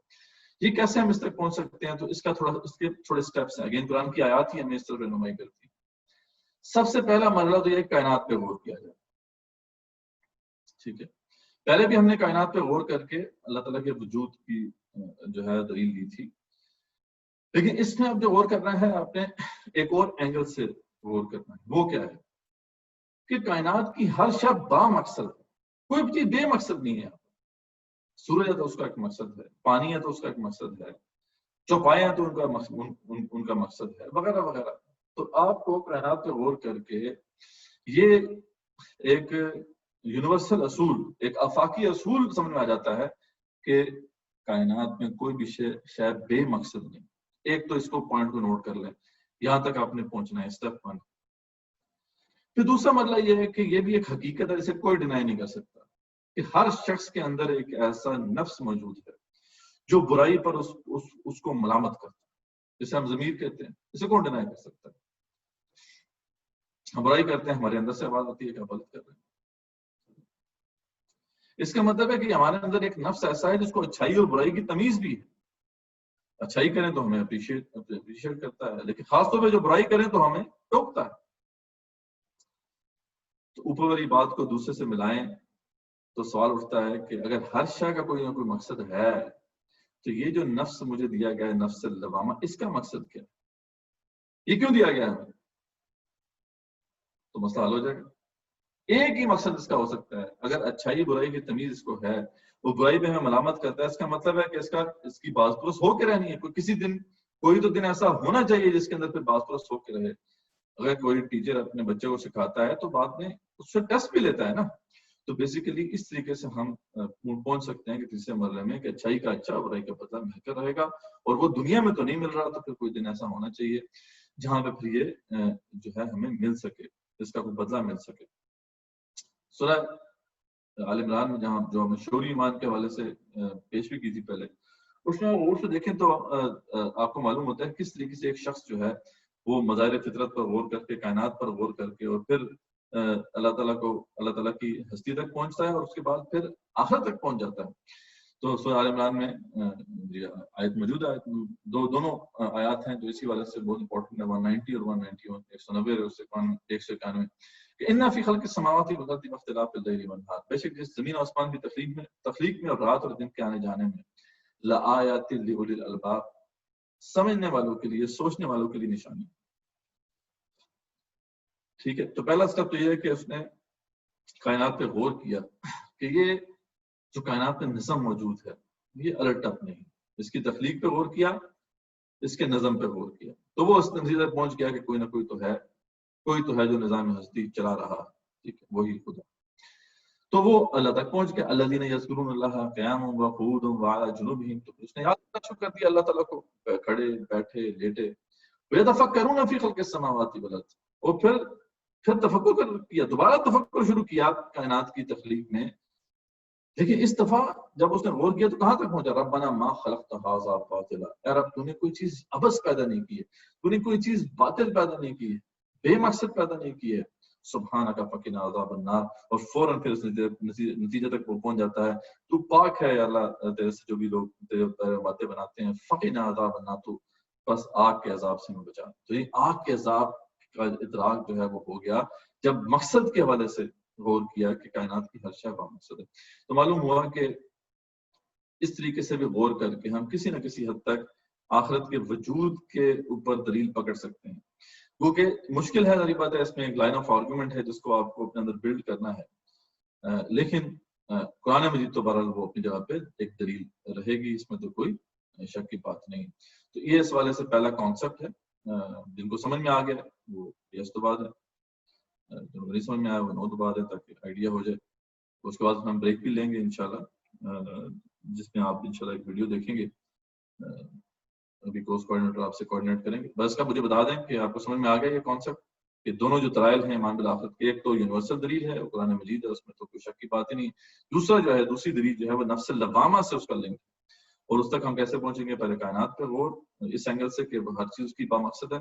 یہ کیسے ہم اس تک پہنچ سکتے ہیں؟ تو اس کے تھوڑے سٹیپس ہیں، اگین قرآن کی آیات ہی ہمیں اس طرح رہنمائی کرتی ہیں۔ سب سے پہلا مرحلہ تو یہ کائنات پہ غور کیا جائے، ٹھیک ہے۔ پہلے بھی ہم نے کائنات پہ غور کر کے اللہ تعالیٰ کے وجود کی جو ہے دلیل دی تھی، لیکن اس میں اب جو غور کرنا ہے آپ نے ایک اور اینگل سے غور کرنا ہے۔ وہ کیا ہے کہ کائنات کی ہر شے با مقصد ہے، کوئی بھی چیز بے مقصد نہیں ہے۔ سورج ہے تو اس کا ایک مقصد ہے، پانی ہے تو اس کا ایک مقصد ہے، چوپائے ہیں تو ان کا مقصد ہے، وغیرہ وغیرہ۔ تو آپ کو کائنات پہ غور کر کے یہ ایک یونیورسل اصول، ایک آفاقی اصول سمجھ میں آ جاتا ہے کہ کائنات میں کوئی بھی شے بے مقصد نہیں۔ ایک تو اس کو پوائنٹ کو نوٹ کر لیں، یہاں تک آپ نے پہنچنا ہے، اسٹیپ 1۔ پھر دوسرا مسئلہ یہ ہے کہ یہ بھی ایک حقیقت ہے جسے کوئی ڈینائی نہیں کر سکتا کہ ہر شخص کے اندر ایک ایسا نفس موجود ہے جو برائی پر اس کو ملامت کرتا ہے، جسے ہم ضمیر کہتے ہیں، اسے کون ڈینائی کر سکتا ہے؟ ہم برائی کرتے ہیں، ہمارے اندر سے آواز آتی ہے کہ غلط کر رہے ہیں۔ اس کا مطلب ہے کہ ہمارے اندر ایک نفس ایسا ہے جس کو اچھائی اور برائی کی تمیز بھی ہے۔ اچھائی کریں تو ہمیں اپریشیٹ کرتا ہے، لیکن خاص طور پہ جو برائی کریں تو ہمیں ٹوکتا ہے۔ تو اوپر والی بات کو دوسرے سے ملائیں تو سوال اٹھتا ہے کہ اگر ہر شے کا کوئی نہ کوئی مقصد ہے تو یہ جو نفس مجھے دیا گیا ہے نفس اللوامہ، اس کا مقصد کیا ہے؟ یہ کیوں دیا گیا ہے؟ تو مسئلہ حل ہو جائے گا۔ ایک ہی مقصد اس کا ہو سکتا ہے، اگر اچھائی برائی کی تمیز اس کو ہے، وہ برائی پہ ہمیں ملامت کرتا ہے، اس کا مطلب ہے کہ اس کی باز پرست ہو کے رہنی ہے، کوئی تو دن ایسا ہونا چاہیے جس کے اندر پھر باز پرست ہو کے رہے۔ اگر کوئی ٹیچر اپنے بچے کو سکھاتا ہے تو بعد میں اس سے ٹیسٹ بھی لیتا ہے نا. تو بیسیکلی اس طریقے سے ہم پہنچ سکتے ہیں کہ تیسرے مرحلے میں کہ اچھائی کا اچھا اور برائی کا بدلہ مل کر رہے گا. اور وہ دنیا میں تو نہیں مل رہا, تو پھر کوئی دن ایسا ہونا چاہیے جہاں پہ پھر یہ جو ہے ہمیں مل سکے, اس کا کوئی بدلہ مل سکے. سورہ آل عمران میں جہاں جو ہمیں شعوری ایمان کے حوالے سے پیش بھی کی تھی پہلے, اس میں غور سے دیکھیں تو آپ کو معلوم ہوتا ہے کس طریقے سے ایک شخص جو ہے وہ مظاہر فطرت پر غور کر کے, کائنات پر غور کر کے, اور پھر اللہ تعالیٰ کی ہستی تک پہنچتا ہے, اور اس کے بعد پھر آخرت تک پہنچ جاتا ہے. تو سورہ آل عمران میں آیت موجود ہے, دونوں آیات ہیں جو اسی والے سے بہت امپورٹنٹ ہے, 190 اور 190 191 کہ اِنَّ فِي خَلْقِ السَّمَاوَاتِ وَالْأَرْضِ وَاخْتِلَافِ اللَّيْلِ وَالنَّهَارِ, بے شک جس زمین اور آسمان کی تخلیق میں اور رات اور دن کے آنے جانے میں لَآیَاتٍ لِأُولِي الْأَلْبَابِ, سمجھنے والوں کے لیے, سوچنے والوں کے لیے نشانی. ٹھیک ہے, تو پہلا سٹیپ تو یہ ہے کہ اس نے کائنات پہ غور کیا کہ یہ جو کائنات میں نظم موجود ہے یہ الٹ اپ نہیں. اس کی تخلیق پہ غور کیا, اس کے نظم پہ غور کیا, تو وہ اس نتیجے تک پہنچ گیا کہ کوئی نہ کوئی تو ہے جو نظام ہستی چلا رہا. ٹھیک ہے, وہی خدا. تو وہ اللہ تک پہنچ گیا. الذین یذکرون اللہ قیاما وقعودا وعلی جنوبہم, تو اس نے یاد کرنا شروع کر دیا اللہ تعالیٰ کو, کھڑے بیٹھے لیٹے. ویتفکرون فی خلق السماوات والارض, اور پھر تفکر کیا, دوبارہ تفکر شروع کیا کائنات کی تخلیق میں. لیکن اس دفعہ جب اس نے غور کیا تو کہاں تک پہنچا, ربنا ما خلقت ھذا باطلا, اے رب تو نے کوئی چیز عبث پیدا نہیں کی ہے, تو نے کوئی چیز باطل پیدا نہیں کی ہے, بے مقصد پیدا نہیں کی ہے. سبحانک فقنا عذاب النار, اور فوراً پھر اس نتیجے تک وہ پہنچ جاتا ہے, تو پاک ہے یا اللہ تیرے سے جو بھی لوگ تیرے باتیں بناتے ہیں. فقنا عذاب النار, تو بس آگ کے عذاب سے میں بچا. تو یہ آگ کے عذاب کا ادراک جو ہے وہ ہو گیا جب مقصد کے حوالے سے غور کیا کہ کائنات کی ہر شے با مقصد ہے. تو معلوم ہوا کہ اس طریقے سے بھی غور کر کے ہم کسی نہ کسی حد تک آخرت کے وجود کے اوپر دلیل پکڑ سکتے ہیں. وہ کہ مشکل ہے, ظاہر بات ہے, اس میں ایک لائن آف آرگومنٹ ہے جس کو آپ کو اپنے اندر بلڈ کرنا ہے, لیکن قرآن مجید تو بہرحال وہ اپنی جگہ پہ ایک دلیل رہے گی, اس میں تو کوئی شک کی بات نہیں. تو یہ اس والے سے پہلا کانسیپٹ ہے, جن کو سمجھ میں آ گیا وہ یس تو بات ہے, جن کو نہیں سمجھ میں آیا وہ نو تو بات ہے, تاکہ آئیڈیا ہو جائے. اس کے بعد ہم بریک بھی لیں گے انشاءاللہ, جس میں آپ انشاءاللہ ایک ویڈیو دیکھیں گے. ابھی کورس کوآرڈینیٹر آپ سے کوآرڈینیٹ کریں گے. بس کا مجھے بتا دیں کہ آپ کو سمجھ میں آ گیا یہ کانسیپٹ, کہ دونوں جو دلائل ہیں ایمان بالآخرت کے, ایک تو یونیورسل دلیل ہے قرآن مجید ہے, اس میں تو کوئی شک کی بات ہی نہیں. دوسرا جو ہے, دوسری دلیل جو ہے وہ نفس اللوامہ سے اس کا لنک, اور اس تک ہم کیسے پہنچیں گے, پہلے کائنات پہ غور اس اینگل سے کہ ہر چیز کی با مقصد ہے,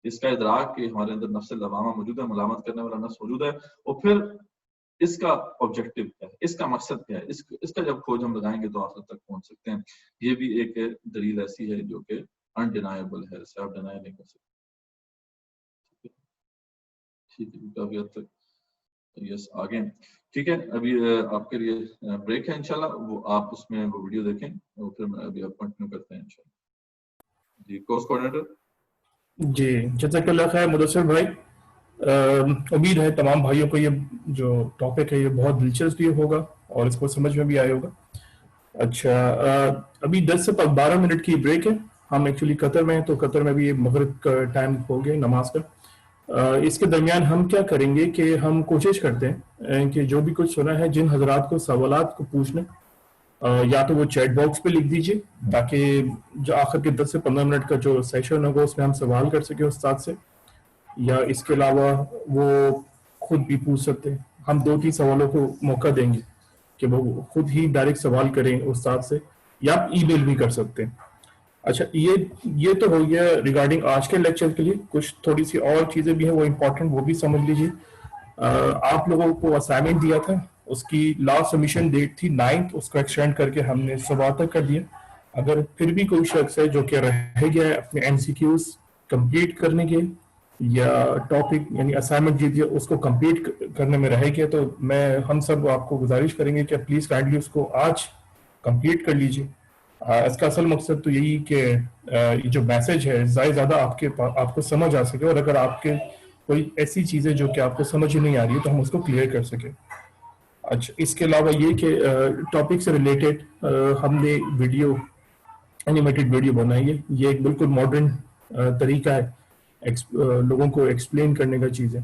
اس کا ادراک کہ ہمارے اندر نفس اللوامہ موجود ہے, ملامت کرنے والا نفس موجود ہے, اور پھر اس کا آبجیکٹو کیا ہے, اس کا مقصد کیا ہے, اس کا جب کھوج ہم لگائیں گے تو آخرت تک پہنچ سکتے ہیں. یہ بھی ایک دلیل ایسی ہے جو کہ انڈینائبل ہے, اسے آپ ڈینائی نہیں کر سکتے. ٹھیک ہے, کافی حد تک یس آگے. ٹھیک ہے, ابھی آپ کے لیے بریک ہے انشاءاللہ, وہ آپ اس میں وہ ویڈیو دیکھیں, اور پھر ابھی آپ کنٹینیو کرتے ہیں انشاءاللہ. جی کورس کوآرڈینیٹر. جی جزاک اللہ خیر مدثر بھائی. امید ہے تمام بھائیوں کو یہ جو ٹاپک ہے یہ بہت دلچسپ بھی ہوگا اور اس کو سمجھ میں بھی آئے ہوگا. اچھا, ابھی 10 سے 12 منٹ کی بریک ہے. ہم ایکچولی قطر میں ہیں, تو قطر میں بھی مغرب کا ٹائم ہو گیا نماز کا. اس کے درمیان ہم کیا کریں گے کہ ہم کوشش کرتے ہیں کہ جو بھی کچھ سنا ہے, جن حضرات کو سوالات کو پوچھنا, یا تو وہ چیٹ باکس پہ لکھ دیجئے, تاکہ جو آخر کے 10 سے 15 منٹ کا جو سیشن ہوگا اس میں ہم سوال کر سکیں استاد سے, یا اس کے علاوہ وہ خود بھی پوچھ سکتے ہیں. ہم 2-3 سوالوں کو موقع دیں گے کہ وہ خود ہی ڈائریکٹ سوال کریں استاد سے, یا آپ ای میل بھی کر سکتے ہیں. اچھا, یہ تو ہو گیا ریگارڈنگ آج کے لیکچر کے لیے. کچھ تھوڑی سی اور چیزیں بھی ہیں وہ امپورٹنٹ, وہ بھی سمجھ لیجیے. آپ لوگوں کو اسائنمنٹ دیا تھا, اس کی لاسٹ سبمیشن ڈیٹ تھی 9th, اس کو ایکسٹینڈ کر کے ہم نے صبح تک کر دیا. اگر پھر بھی کوئی شخص ہے جو کہ رہ گیا ہے اپنے MCQs کمپلیٹ کرنے کے, یا ٹاپک یعنی اسائنمنٹ جو دیا اس کو کمپلیٹ کرنے میں رہ گیا, تو ہم سب آپ کو گزارش کریں گے کہ پلیز کائنڈلی اس کو آج کمپلیٹ کر لیجیے. اس کا اصل مقصد تو یہی کہ یہ جو میسج ہے زیادہ آپ کو سمجھ آ سکے, اور اگر آپ کے کوئی ایسی چیزیں جو کہ آپ کو سمجھ نہیں آ رہی ہے تو ہم اس کو کلیئر کر سکیں. اچھا, اس کے علاوہ یہ کہ ٹاپک سے ریلیٹڈ ہم نے اینیمیٹڈ ویڈیو بنائی ہے. یہ ایک بالکل ماڈرن طریقہ ہے لوگوں کو ایکسپلین کرنے کا چیز ہے.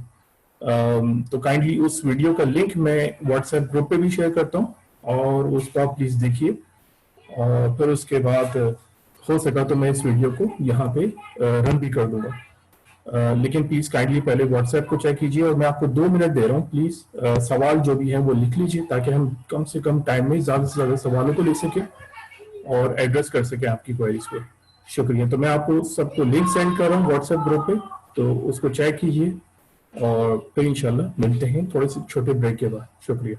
تو کائنڈلی اس ویڈیو کا لنک میں واٹس ایپ گروپ پہ بھی شیئر کرتا ہوں اور اس کو آپ پلیز دیکھیے. اور پھر اس کے بعد ہو سکا تو میں اس ویڈیو کو یہاں پہ رن بھی کر دوں گا. لیکن پلیز کائنڈلی پہلے واٹس ایپ کو چیک کیجیے اور میں آپ کو 2 منٹ دے رہا ہوں. پلیز سوال جو بھی ہے وہ لکھ لیجیے تاکہ ہم کم سے کم ٹائم میں زیادہ سے زیادہ سوالوں کو لے سکیں اور ایڈریس کر سکیں آپ کی کوئریز کو. شکریہ. تو میں آپ کو سب کو لنک سینڈ کر رہا ہوں واٹس ایپ گروپ پہ, تو اس کو چیک کیجیے اور پھر انشاءاللہ ملتے ہیں تھوڑے سے چھوٹے بریک کے بعد. شکریہ.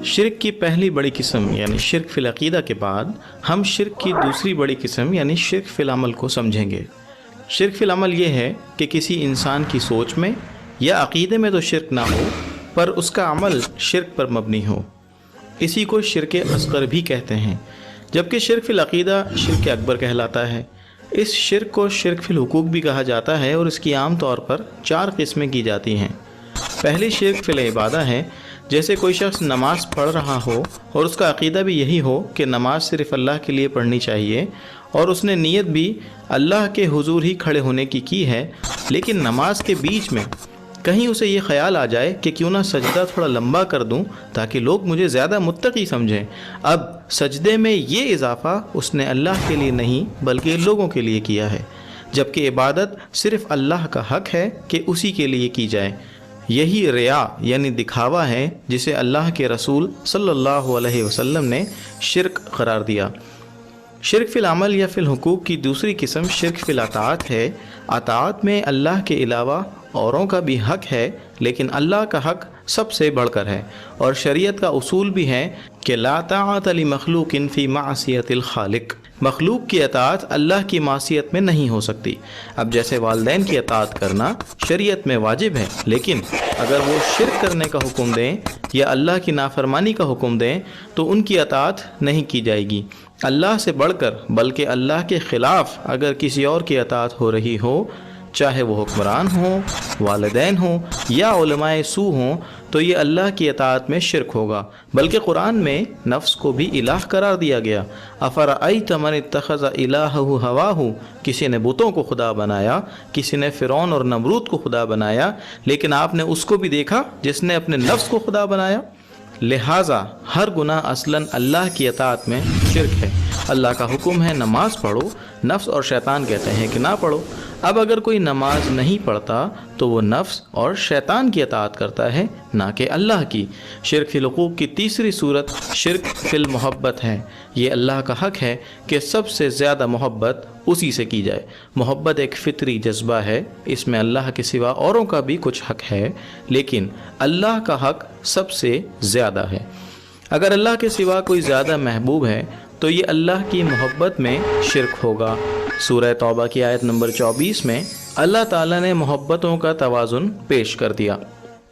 شرک کی پہلی بڑی قسم یعنی شرک فی العقیدہ کے بعد ہم شرک کی دوسری بڑی قسم یعنی شرک فی العمل کو سمجھیں گے. شرک فی العمل یہ ہے کہ کسی انسان کی سوچ میں یا عقیدے میں تو شرک نہ ہو پر اس کا عمل شرک پر مبنی ہو. اسی کو شرک اصغر بھی کہتے ہیں، جبکہ شرک فی العقیدہ شرک اکبر کہلاتا ہے. اس شرک کو شرک فی الحقوق بھی کہا جاتا ہے اور اس کی عام طور پر 4 قسمیں کی جاتی ہیں. پہلی شرک فی العبادہ ہے، جیسے کوئی شخص نماز پڑھ رہا ہو اور اس کا عقیدہ بھی یہی ہو کہ نماز صرف اللہ کے لیے پڑھنی چاہیے اور اس نے نیت بھی اللہ کے حضور ہی کھڑے ہونے کی ہے، لیکن نماز کے بیچ میں کہیں اسے یہ خیال آ جائے کہ کیوں نہ سجدہ تھوڑا لمبا کر دوں تاکہ لوگ مجھے زیادہ متقی سمجھیں. اب سجدے میں یہ اضافہ اس نے اللہ کے لیے نہیں بلکہ لوگوں کے لیے کیا ہے، جبکہ عبادت صرف اللہ کا حق ہے کہ اسی کے لیے کی جائے. یہی ریا یعنی دکھاوا ہے جسے اللہ کے رسول صلی اللہ علیہ وسلم نے شرک قرار دیا. شرک فی العمل یا فی الحقوق کی دوسری قسم شرک فی الاطاعت ہے. اطاعت میں اللہ کے علاوہ اوروں کا بھی حق ہے، لیکن اللہ کا حق سب سے بڑھ کر ہے، اور شریعت کا اصول بھی ہے کہ لا طاعت لمخلوق فی معصیت الخالق، مخلوق کی اطاعت اللہ کی معصیت میں نہیں ہو سکتی۔ اب جیسے والدین کی اطاعت کرنا شریعت میں واجب ہے، لیکن اگر وہ شرک کرنے کا حکم دیں یا اللہ کی نافرمانی کا حکم دیں تو ان کی اطاعت نہیں کی جائے گی۔ اللہ سے بڑھ کر بلکہ اللہ کے خلاف اگر کسی اور کی اطاعت ہو رہی ہو، چاہے وہ حکمران ہوں، والدین ہوں یا علماء سو ہوں، تو یہ اللہ کی اطاعت میں شرک ہوگا۔ بلکہ قرآن میں نفس کو بھی الہ قرار دیا گیا۔ افرأیت من اتخذ الہہ ہواہ، کسی نے بتوں کو خدا بنایا، کسی نے فرعون اور نمرود کو خدا بنایا، لیکن آپ نے اس کو بھی دیکھا جس نے اپنے نفس کو خدا بنایا۔ لہٰذا ہر گناہ اصلاً اللہ کی اطاعت میں شرک ہے۔ اللہ کا حکم ہے نماز پڑھو، نفس اور شیطان کہتے ہیں کہ نہ پڑھو۔ اب اگر کوئی نماز نہیں پڑھتا تو وہ نفس اور شیطان کی اطاعت کرتا ہے، نہ کہ اللہ کی۔ شرک فی الحقوق کی تیسری صورت شرک فی المحبت ہے۔ یہ اللہ کا حق ہے کہ سب سے زیادہ محبت اسی سے کی جائے۔ محبت ایک فطری جذبہ ہے، اس میں اللہ کے سوا اوروں کا بھی کچھ حق ہے، لیکن اللہ کا حق سب سے زیادہ ہے۔ اگر اللہ کے سوا کوئی زیادہ محبوب ہے تو یہ اللہ کی محبت میں شرک ہوگا۔ سورہ توبہ کی آیت نمبر 24 میں اللہ تعالیٰ نے محبتوں کا توازن پیش کر دیا۔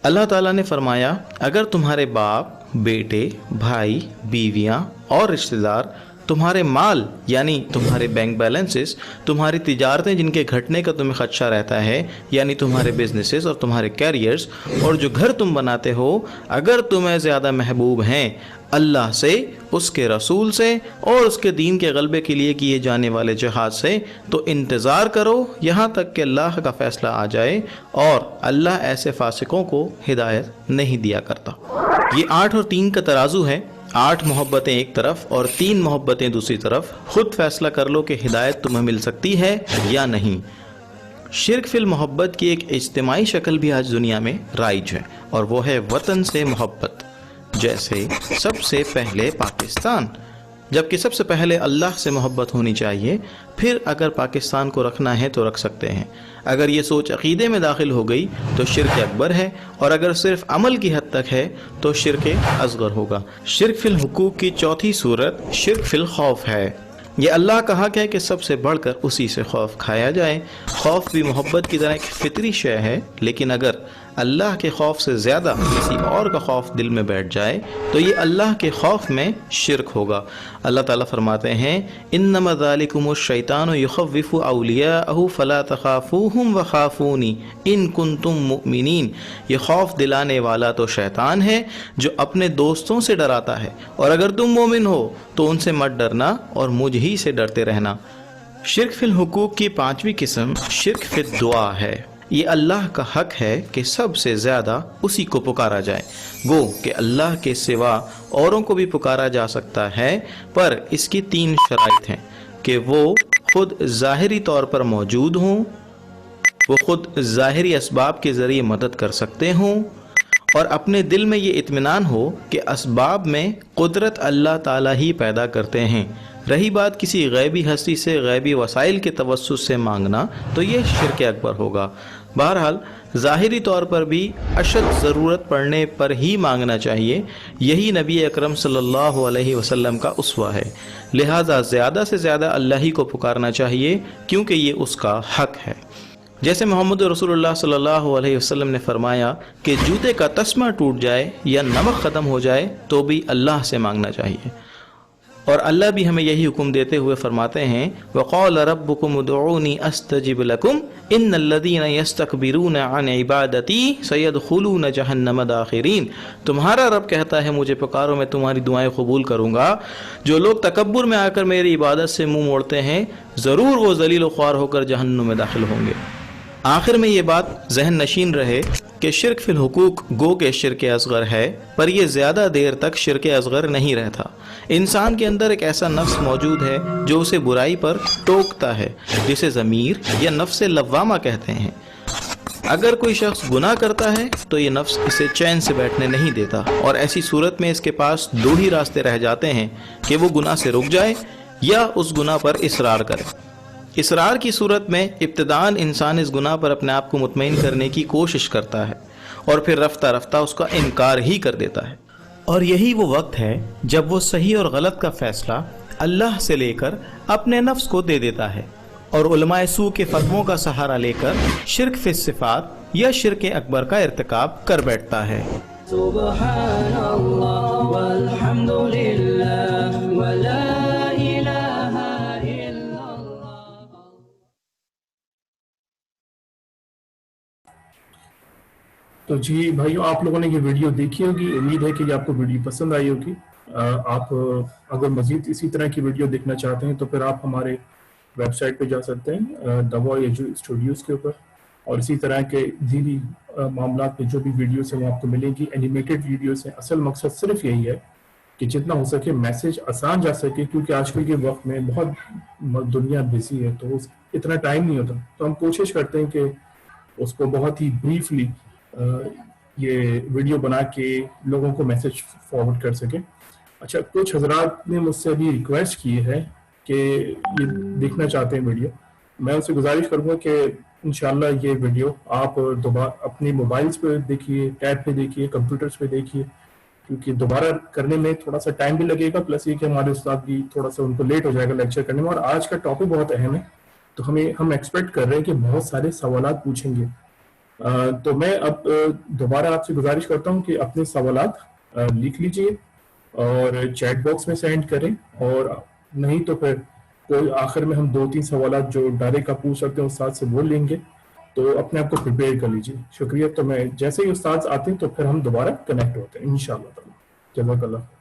اللہ تعالیٰ نے فرمایا، اگر تمہارے باپ، بیٹے، بھائی، بیویاں اور رشتہ دار، تمہارے مال یعنی تمہارے بینک بیلنسز، تمہاری تجارتیں جن کے گھٹنے کا تمہیں خدشہ رہتا ہے یعنی تمہارے بزنسز اور تمہارے کیریئرز، اور جو گھر تم بناتے ہو، اگر تمہیں زیادہ محبوب ہیں اللہ سے، اس کے رسول سے اور اس کے دین کے غلبے کے لیے کیے جانے والے جہاد سے، تو انتظار کرو یہاں تک کہ اللہ کا فیصلہ آ جائے، اور اللہ ایسے فاسقوں کو ہدایت نہیں دیا کرتا۔ یہ 8 اور 3 کا ترازو ہے، 8 محبتیں ایک طرف اور 3 محبتیں دوسری طرف۔ خود فیصلہ کر لو کہ ہدایت تمہیں مل سکتی ہے یا نہیں۔ شرک فی المحبت کی ایک اجتماعی شکل بھی آج دنیا میں رائج ہے، اور وہ ہے وطن سے محبت۔ جیسے سب سے پہلے پاکستان، جبکہ سب سے پہلے اللہ سے محبت ہونی چاہیے، پھر اگر پاکستان کو رکھنا ہے تو رکھ سکتے ہیں۔ اگر یہ سوچ عقیدے میں داخل ہو گئی تو شرک اکبر ہے، اور اگر صرف عمل کی حد تک ہے تو شرک اصغر ہوگا۔ شرک فی الحقوق کی چوتھی صورت شرک فی الخوف ہے۔ یہ اللہ کا حق ہے کہ سب سے بڑھ کر اسی سے خوف کھایا جائے۔ خوف بھی محبت کی طرح ایک فطری شے ہے، لیکن اگر اللہ کے خوف سے زیادہ کسی اور کا خوف دل میں بیٹھ جائے تو یہ اللہ کے خوف میں شرک ہوگا۔ اللہ تعالیٰ فرماتے ہیں، انما ذالکم الشیطان یخوف اولیاءہ فلا تخافوہم وخافونی ان کنتم مؤمنین۔ یہ خوف دلانے والا تو شیطان ہے جو اپنے دوستوں سے ڈراتا ہے، اور اگر تم مومن ہو تو ان سے مت ڈرنا اور مجھ ہی سے ڈرتے رہنا۔ شرک فی الحقوق کی 5ویں قسم شرک فی الدعا ہے۔ یہ اللہ کا حق ہے کہ سب سے زیادہ اسی کو پکارا جائے۔ گو کہ اللہ کے سوا اوروں کو بھی پکارا جا سکتا ہے، پر اس کی 3 شرائط ہیں کہ وہ خود ظاہری طور پر موجود ہوں، وہ خود ظاہری اسباب کے ذریعے مدد کر سکتے ہوں، اور اپنے دل میں یہ اطمینان ہو کہ اسباب میں قدرت اللہ تعالیٰ ہی پیدا کرتے ہیں۔ رہی بات کسی غیبی ہستی سے غیبی وسائل کے توسط سے مانگنا تو یہ شرک اکبر ہوگا۔ بہرحال ظاہری طور پر بھی اشد ضرورت پڑنے پر ہی مانگنا چاہیے، یہی نبی اکرم صلی اللہ علیہ وسلم کا اسوہ ہے۔ لہٰذا زیادہ سے زیادہ اللہ ہی کو پکارنا چاہیے، کیونکہ یہ اس کا حق ہے۔ جیسے محمد رسول اللہ صلی اللہ علیہ وسلم نے فرمایا کہ جوتے کا تسمہ ٹوٹ جائے یا نمک ختم ہو جائے تو بھی اللہ سے مانگنا چاہیے، اور اللہ بھی ہمیں یہی حکم دیتے ہوئے فرماتے ہیں، وَقَالَ رَبُّكُمُ ادْعُونِي أَسْتَجِبْ لَكُمْ إِنَّ الَّذِينَ يَسْتَكْبِرُونَ عَنْ عِبَادَتِي سَيَدْخُلُونَ جَهَنَّمَ دَاخِرِينَ۔ تمہارا رب کہتا ہے مجھے پکارو میں تمہاری دعائیں قبول کروں گا۔ جو لوگ تکبر میں آ کر میری عبادت سے منہ موڑتے ہیں، ضرور وہ ذلیل و خوار ہو کر جہنم میں داخل ہوں گے۔ آخر میں یہ بات ذہن نشین رہے کہ شرک فی الحقوق گو کہ شرک اصغر ہے، پر یہ زیادہ دیر تک شرک اصغر نہیں رہتا۔ انسان کے اندر ایک ایسا نفس موجود ہے جو اسے برائی پر ٹوکتا ہے، جسے ضمیر یا نفس لوامہ کہتے ہیں۔ اگر کوئی شخص گناہ کرتا ہے تو یہ نفس اسے چین سے بیٹھنے نہیں دیتا، اور ایسی صورت میں اس کے پاس 2 ہی راستے رہ جاتے ہیں کہ وہ گناہ سے رک جائے یا اس گناہ پر اصرار کرے۔ اصرار کی صورت میں ابتداً انسان اس گناہ پر اپنے آپ کو مطمئن کرنے کی کوشش کرتا ہے، اور پھر رفتہ رفتہ اس کا انکار ہی کر دیتا ہے۔ اور یہی وہ وقت ہے جب وہ صحیح اور غلط کا فیصلہ اللہ سے لے کر اپنے نفس کو دے دیتا ہے اور علماء سو کے فتووں کا سہارا لے کر شرک فی الصفات یا شرک اکبر کا ارتکاب کر بیٹھتا ہے۔ سبحان اللہ والحمد للہ ولا الہ الا اللہ۔ تو جی بھائیو، آپ لوگوں نے یہ ویڈیو دیکھی ہوگی، امید ہے کہ یہ آپ کو ویڈیو پسند آئی ہوگی۔ آپ اگر مزید اسی طرح کی ویڈیو دیکھنا چاہتے ہیں تو پھر آپ ہمارے ویب سائٹ پہ جا سکتے ہیں دا وائس ایجو اسٹوڈیوز کے اوپر، اور اسی طرح کے دینی معاملات پہ جو بھی ویڈیوز ہیں وہ آپ کو ملیں گی، اینیمیٹڈ ویڈیوز ہیں۔ اصل مقصد صرف یہی ہے کہ جتنا ہو سکے میسج آسان جا سکے، کیونکہ آج کل کے وقت میں بہت دنیا بزی ہے تو اتنا ٹائم نہیں ہوتا، تو ہم کوشش کرتے ہیں کہ اس کو بہت ہی بریفلی یہ ویڈیو بنا کے لوگوں کو میسج فارورڈ کر سکیں۔ اچھا، کچھ حضرات نے مجھ سے ابھی ریکویسٹ کی ہے کہ یہ دیکھنا چاہتے ہیں ویڈیو، میں ان سے گزارش کروں گا کہ انشاءاللہ یہ ویڈیو آپ دوبارہ اپنے موبائلز پہ دیکھیے، ٹیب پہ دیکھیے، کمپیوٹرز پہ دیکھیے، کیونکہ دوبارہ کرنے میں تھوڑا سا ٹائم بھی لگے گا، پلس یہ کہ ہمارے استاد بھی تھوڑا سا ان کو لیٹ ہو جائے گا لیکچر کرنے میں، اور آج کا ٹاپک بہت اہم ہے تو ہم ایکسپیکٹ کر رہے ہیں کہ بہت سارے سوالات پوچھیں گے۔ تو میں اب دوبارہ آپ سے گزارش کرتا ہوں کہ اپنے سوالات لکھ لیجئے اور چیٹ باکس میں سینڈ کریں، اور نہیں تو پھر کوئی آخر میں ہم 2-3 سوالات جو ڈائریکٹ آپ پوچھ سکتے ہیں استاد سے وہ لیں گے، تو اپنے آپ کو پریپیئر کر لیجئے۔ شکریہ۔ تو میں جیسے ہی استاد آتے ہیں تو پھر ہم دوبارہ کنیکٹ ہوتے ہیں انشاءاللہ تعالی۔ جزاک اللہ۔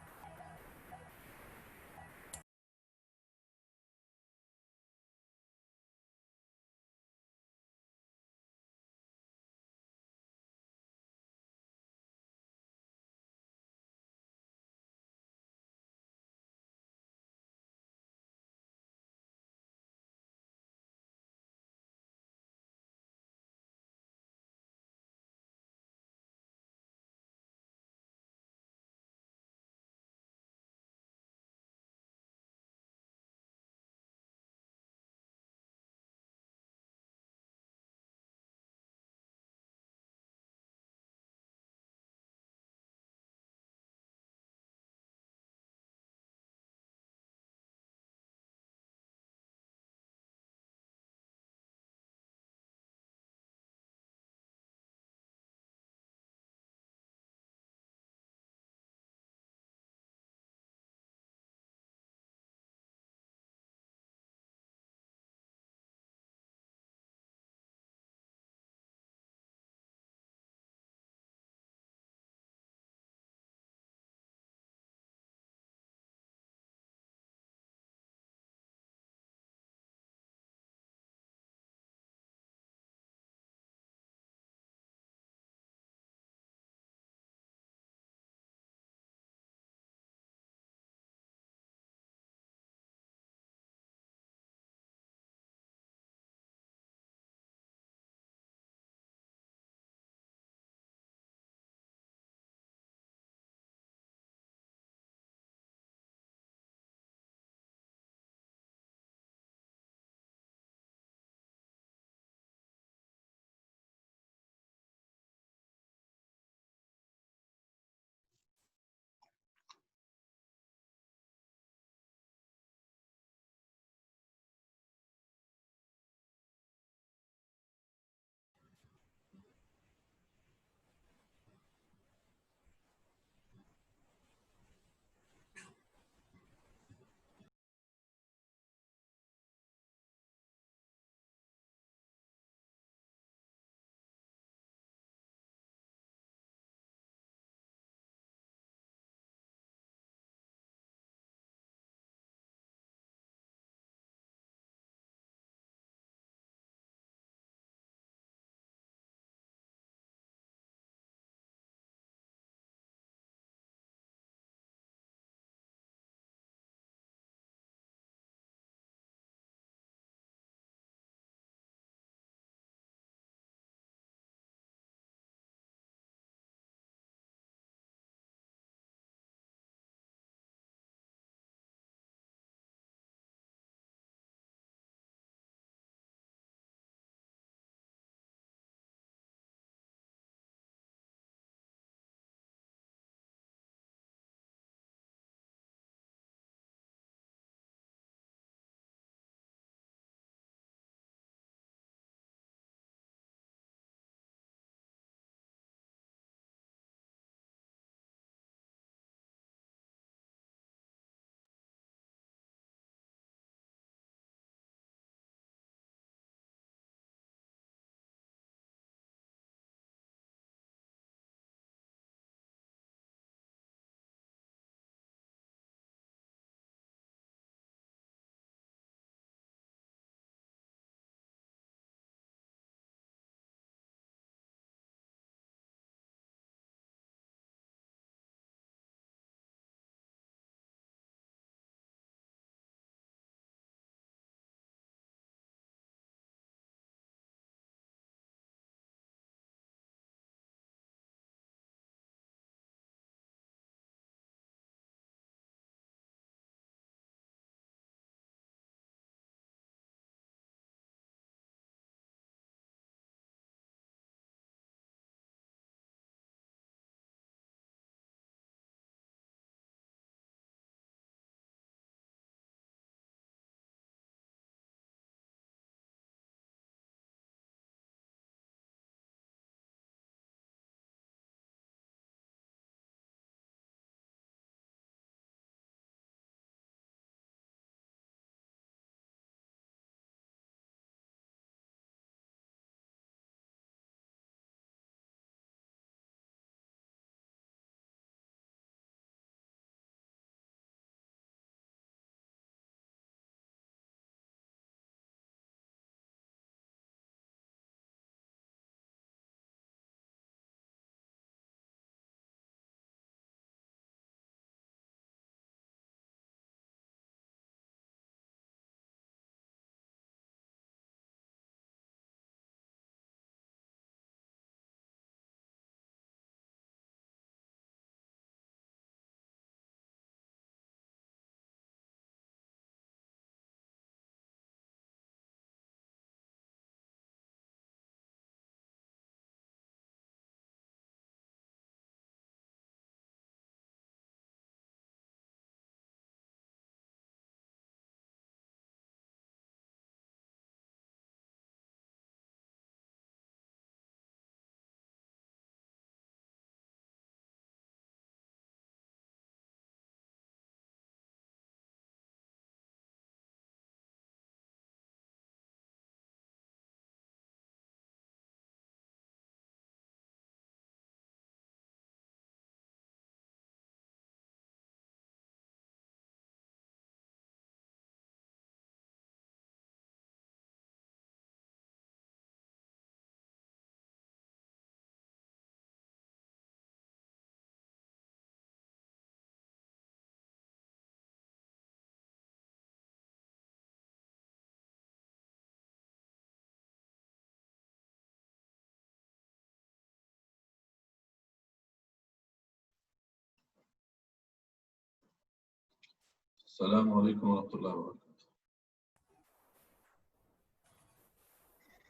السلام علیکم ورحمۃ اللہ وبرکاتہ.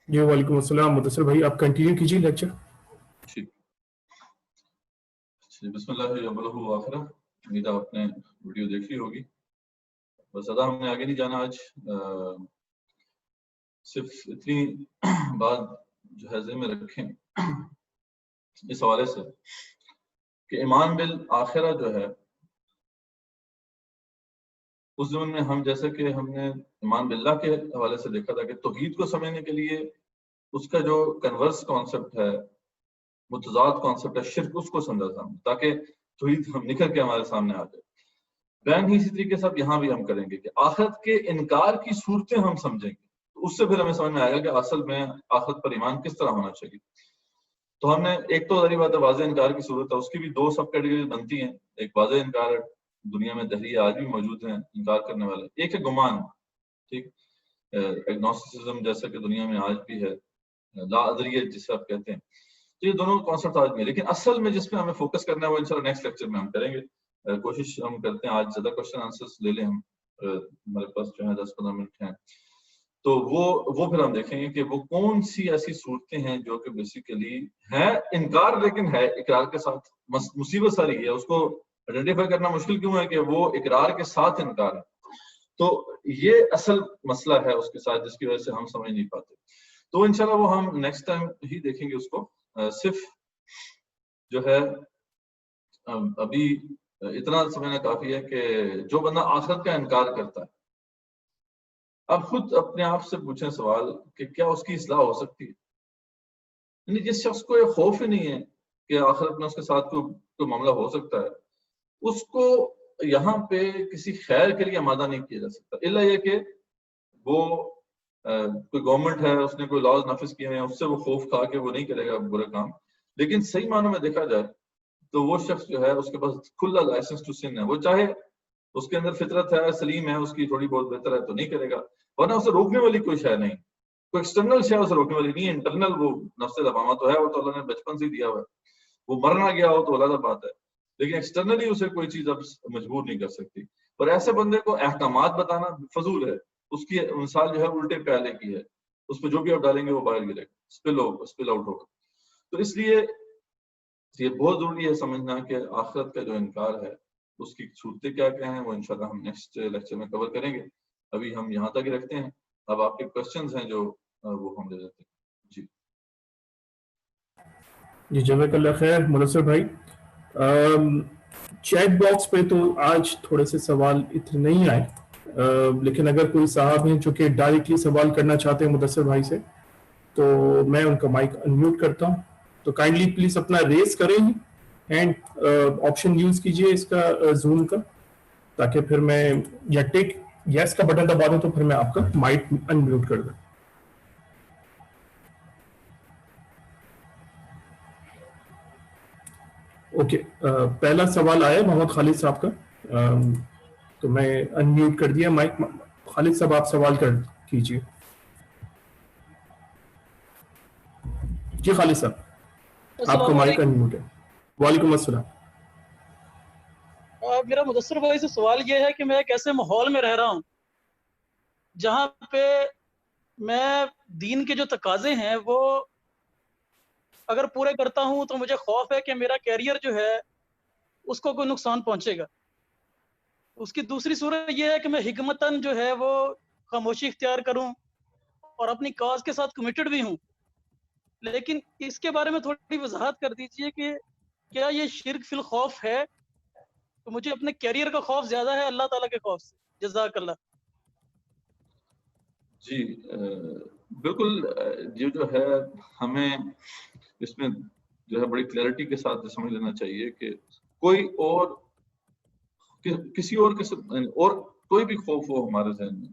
جی وعلیکم السلام. مدثر بھائی آپ کنٹینیو کیجیے لیکچر. ٹھیک. بسم اللہ اولہ و آخرہ. امید آپ نے ویڈیو دیکھی ہوگی. بس زیادہ ہم نے آگے نہیں جانا آج. صرف اتنی بات جو ہے ذہن میں رکھیں اس حوالے سے کہ ایمان بالآخرہ جو ہے اس زمین میں ہم جیسے کہ ہم نے ایمان باللہ کے حوالے سے دیکھا تھا کہ توحید کو سمجھنے کے لیے اس کا جو کنورس کانسیپٹ ہے، متضاد کانسیپٹ ہے شرک، اس کو سمجھا تھا تاکہ توحید ہم نکل کے ہمارے سامنے آ جائے. بین ہی اسی طریقے سے اب یہاں بھی ہم کریں گے کہ آخرت کے انکار کی صورتیں ہم سمجھیں گے. اس سے پھر ہمیں سمجھ میں آئے گا کہ اصل میں آخرت پر ایمان کس طرح ہونا چاہیے. تو ہم نے ایک تو ظاہری بات ہے واضح انکار کی صورت ہے، اس کی بھی دو سب کیٹیگری بنتی ہیں. ایک واضح انکار دنیا میں دہری آج بھی موجود ہیں انکار کرنے والے، ایک ہے گمان. ٹھیک، ایگنوسٹسزم جیسا کہ دنیا میں آج بھی ہے، لا ادریت جسے آپ کہتے ہیں. تو یہ دونوں کانسیپٹ آج بھی ہیں، لیکن اصل میں جس پہ ہمیں فوکس کرنا ہے وہ انشاءاللہ نیکسٹ لیکچر میں ہم کریں گے. کوشش ہم کرتے ہیں آج زیادہ کوشچن آنسرس لے لیں ہم، ہمارے پاس جو ہے 10-15 منٹ ہیں. تو وہ پھر ہم دیکھیں گے کہ وہ کون سی ایسی صورتیں ہیں جو کہ بیسیکلی ہیں انکار لیکن ہے اقرار کے ساتھ. مصیبت ساری ہے اس کو آئیڈینٹیفائی کرنا مشکل کیوں ہے کہ وہ اقرار کے ساتھ انکار ہے. تو یہ اصل مسئلہ ہے اس کے ساتھ جس کی وجہ سے ہم سمجھ نہیں پاتے. تو انشاءاللہ وہ ہم نیکسٹ ٹائم ہی دیکھیں گے اس کو. صرف جو ہے ابھی اتنا سمجھنا کافی ہے کہ جو بندہ آخرت کا انکار کرتا ہے، اب خود اپنے آپ سے پوچھیں سوال کہ کیا اس کی اصلاح ہو سکتی ہے؟ یعنی جس شخص کو یہ خوف ہی نہیں ہے کہ آخرت میں اس کے ساتھ کوئی معاملہ ہو سکتا ہے، اس کو یہاں پہ کسی خیر کے لیے آمادہ نہیں کیا جا سکتا، الا یہ کہ وہ کوئی گورنمنٹ ہے اس نے کوئی لاز نافذ کیے ہیں اس سے وہ خوف کھا کے وہ نہیں کرے گا برے کام. لیکن صحیح معنوں میں دیکھا جائے تو وہ شخص جو ہے اس کے پاس کھلا لائسنس ٹو سن ہے. وہ چاہے اس کے اندر فطرت ہے، سلیم ہے، اس کی تھوڑی بہت بہتر ہے تو نہیں کرے گا، ورنہ اسے روکنے والی کوئی شے نہیں، کوئی ایکسٹرنل شے اسے روکنے والی نہیں ہے. انٹرنل وہ نفس لوامہ تو ہے، وہ تو اللہ نے بچپن سے ہی دیا ہوا ہے. وہ مرنا گیا ہو تو علیحدہ بات ہے، لیکن ایکسٹرنلی اسے کوئی چیز اب مجبور نہیں کر سکتی. اور ایسے بندے کو احکامات بتانا فضول ہے. اس کی مثال جو ہے الٹے پیالے کی ہے، اس پہ جو بھی آپ ڈالیں گے وہ باہر گرے گا، اسپل آؤٹ ہوگا. تو اس لیے یہ بہت ضروری ہے سمجھنا کہ آخرت کا جو انکار ہے اس کی صورتیں کیا کیا ہیں، وہ انشاءاللہ ہم نیکسٹ لیکچر میں کور کریں گے. ابھی ہم یہاں تک ہی رکھتے ہیں. اب آپ کے کوشچنز ہیں جو وہ ہم لے لیتے ہیں. جی جی جزاک اللہ خیر مدثر بھائی. چیٹ باکس پہ تو آج تھوڑے سے سوال اتنے نہیں آئے، لیکن اگر کوئی صاحب ہیں جو کہ ڈائریکٹلی سوال کرنا چاہتے ہیں مدثر بھائی سے تو میں ان کا مائک انمیوٹ کرتا ہوں. تو کائنڈلی پلیز اپنا ریز کریں اینڈ آپشن یوز کیجئے اس کا زوم کا، تاکہ پھر میں یا ٹیک یس کا بٹن دبا دوں تو پھر میں آپ کا مائک انمیوٹ کر دوں. اوکے، پہلا سوال آیا محمد خالد صاحب کا، تو میں انمیوٹ کر دیا مائک. خالد صاحب آپ سوال کر کیجئے. جی خالد صاحب آپ کا مائک انمیوٹ ہے. وعلیکم السلام. میرا مدثر بھائی سے سوال یہ ہے کہ میں ایک ایسے ماحول میں رہ رہا ہوں جہاں پہ میں دین کے جو تقاضے ہیں وہ اگر پورے کرتا ہوں تو مجھے خوف ہے کہ میرا کیریئر جو ہے اس کو کوئی نقصان پہنچے گا. اس کی دوسری صورت یہ ہے کہ میں حکمتاً جو ہے وہ خاموشی اختیار کروں اور اپنی کاز کے ساتھ کمیٹڈ بھی ہوں. لیکن اس کے بارے میں تھوڑی وضاحت کر دیجئے کہ کیا یہ شرک فی الخوف ہے؟ تو مجھے اپنے کیریئر کا خوف زیادہ ہے اللہ تعالیٰ کے خوف سے. جزاک اللہ. جی بالکل. یہ جو ہے ہمیں اس میں جو ہے بڑی کلیئرٹی کے ساتھ سمجھ لینا چاہیے کہ کوئی اور کسی اور قسم اور کوئی بھی خوف ہو ہمارے ذہن میں،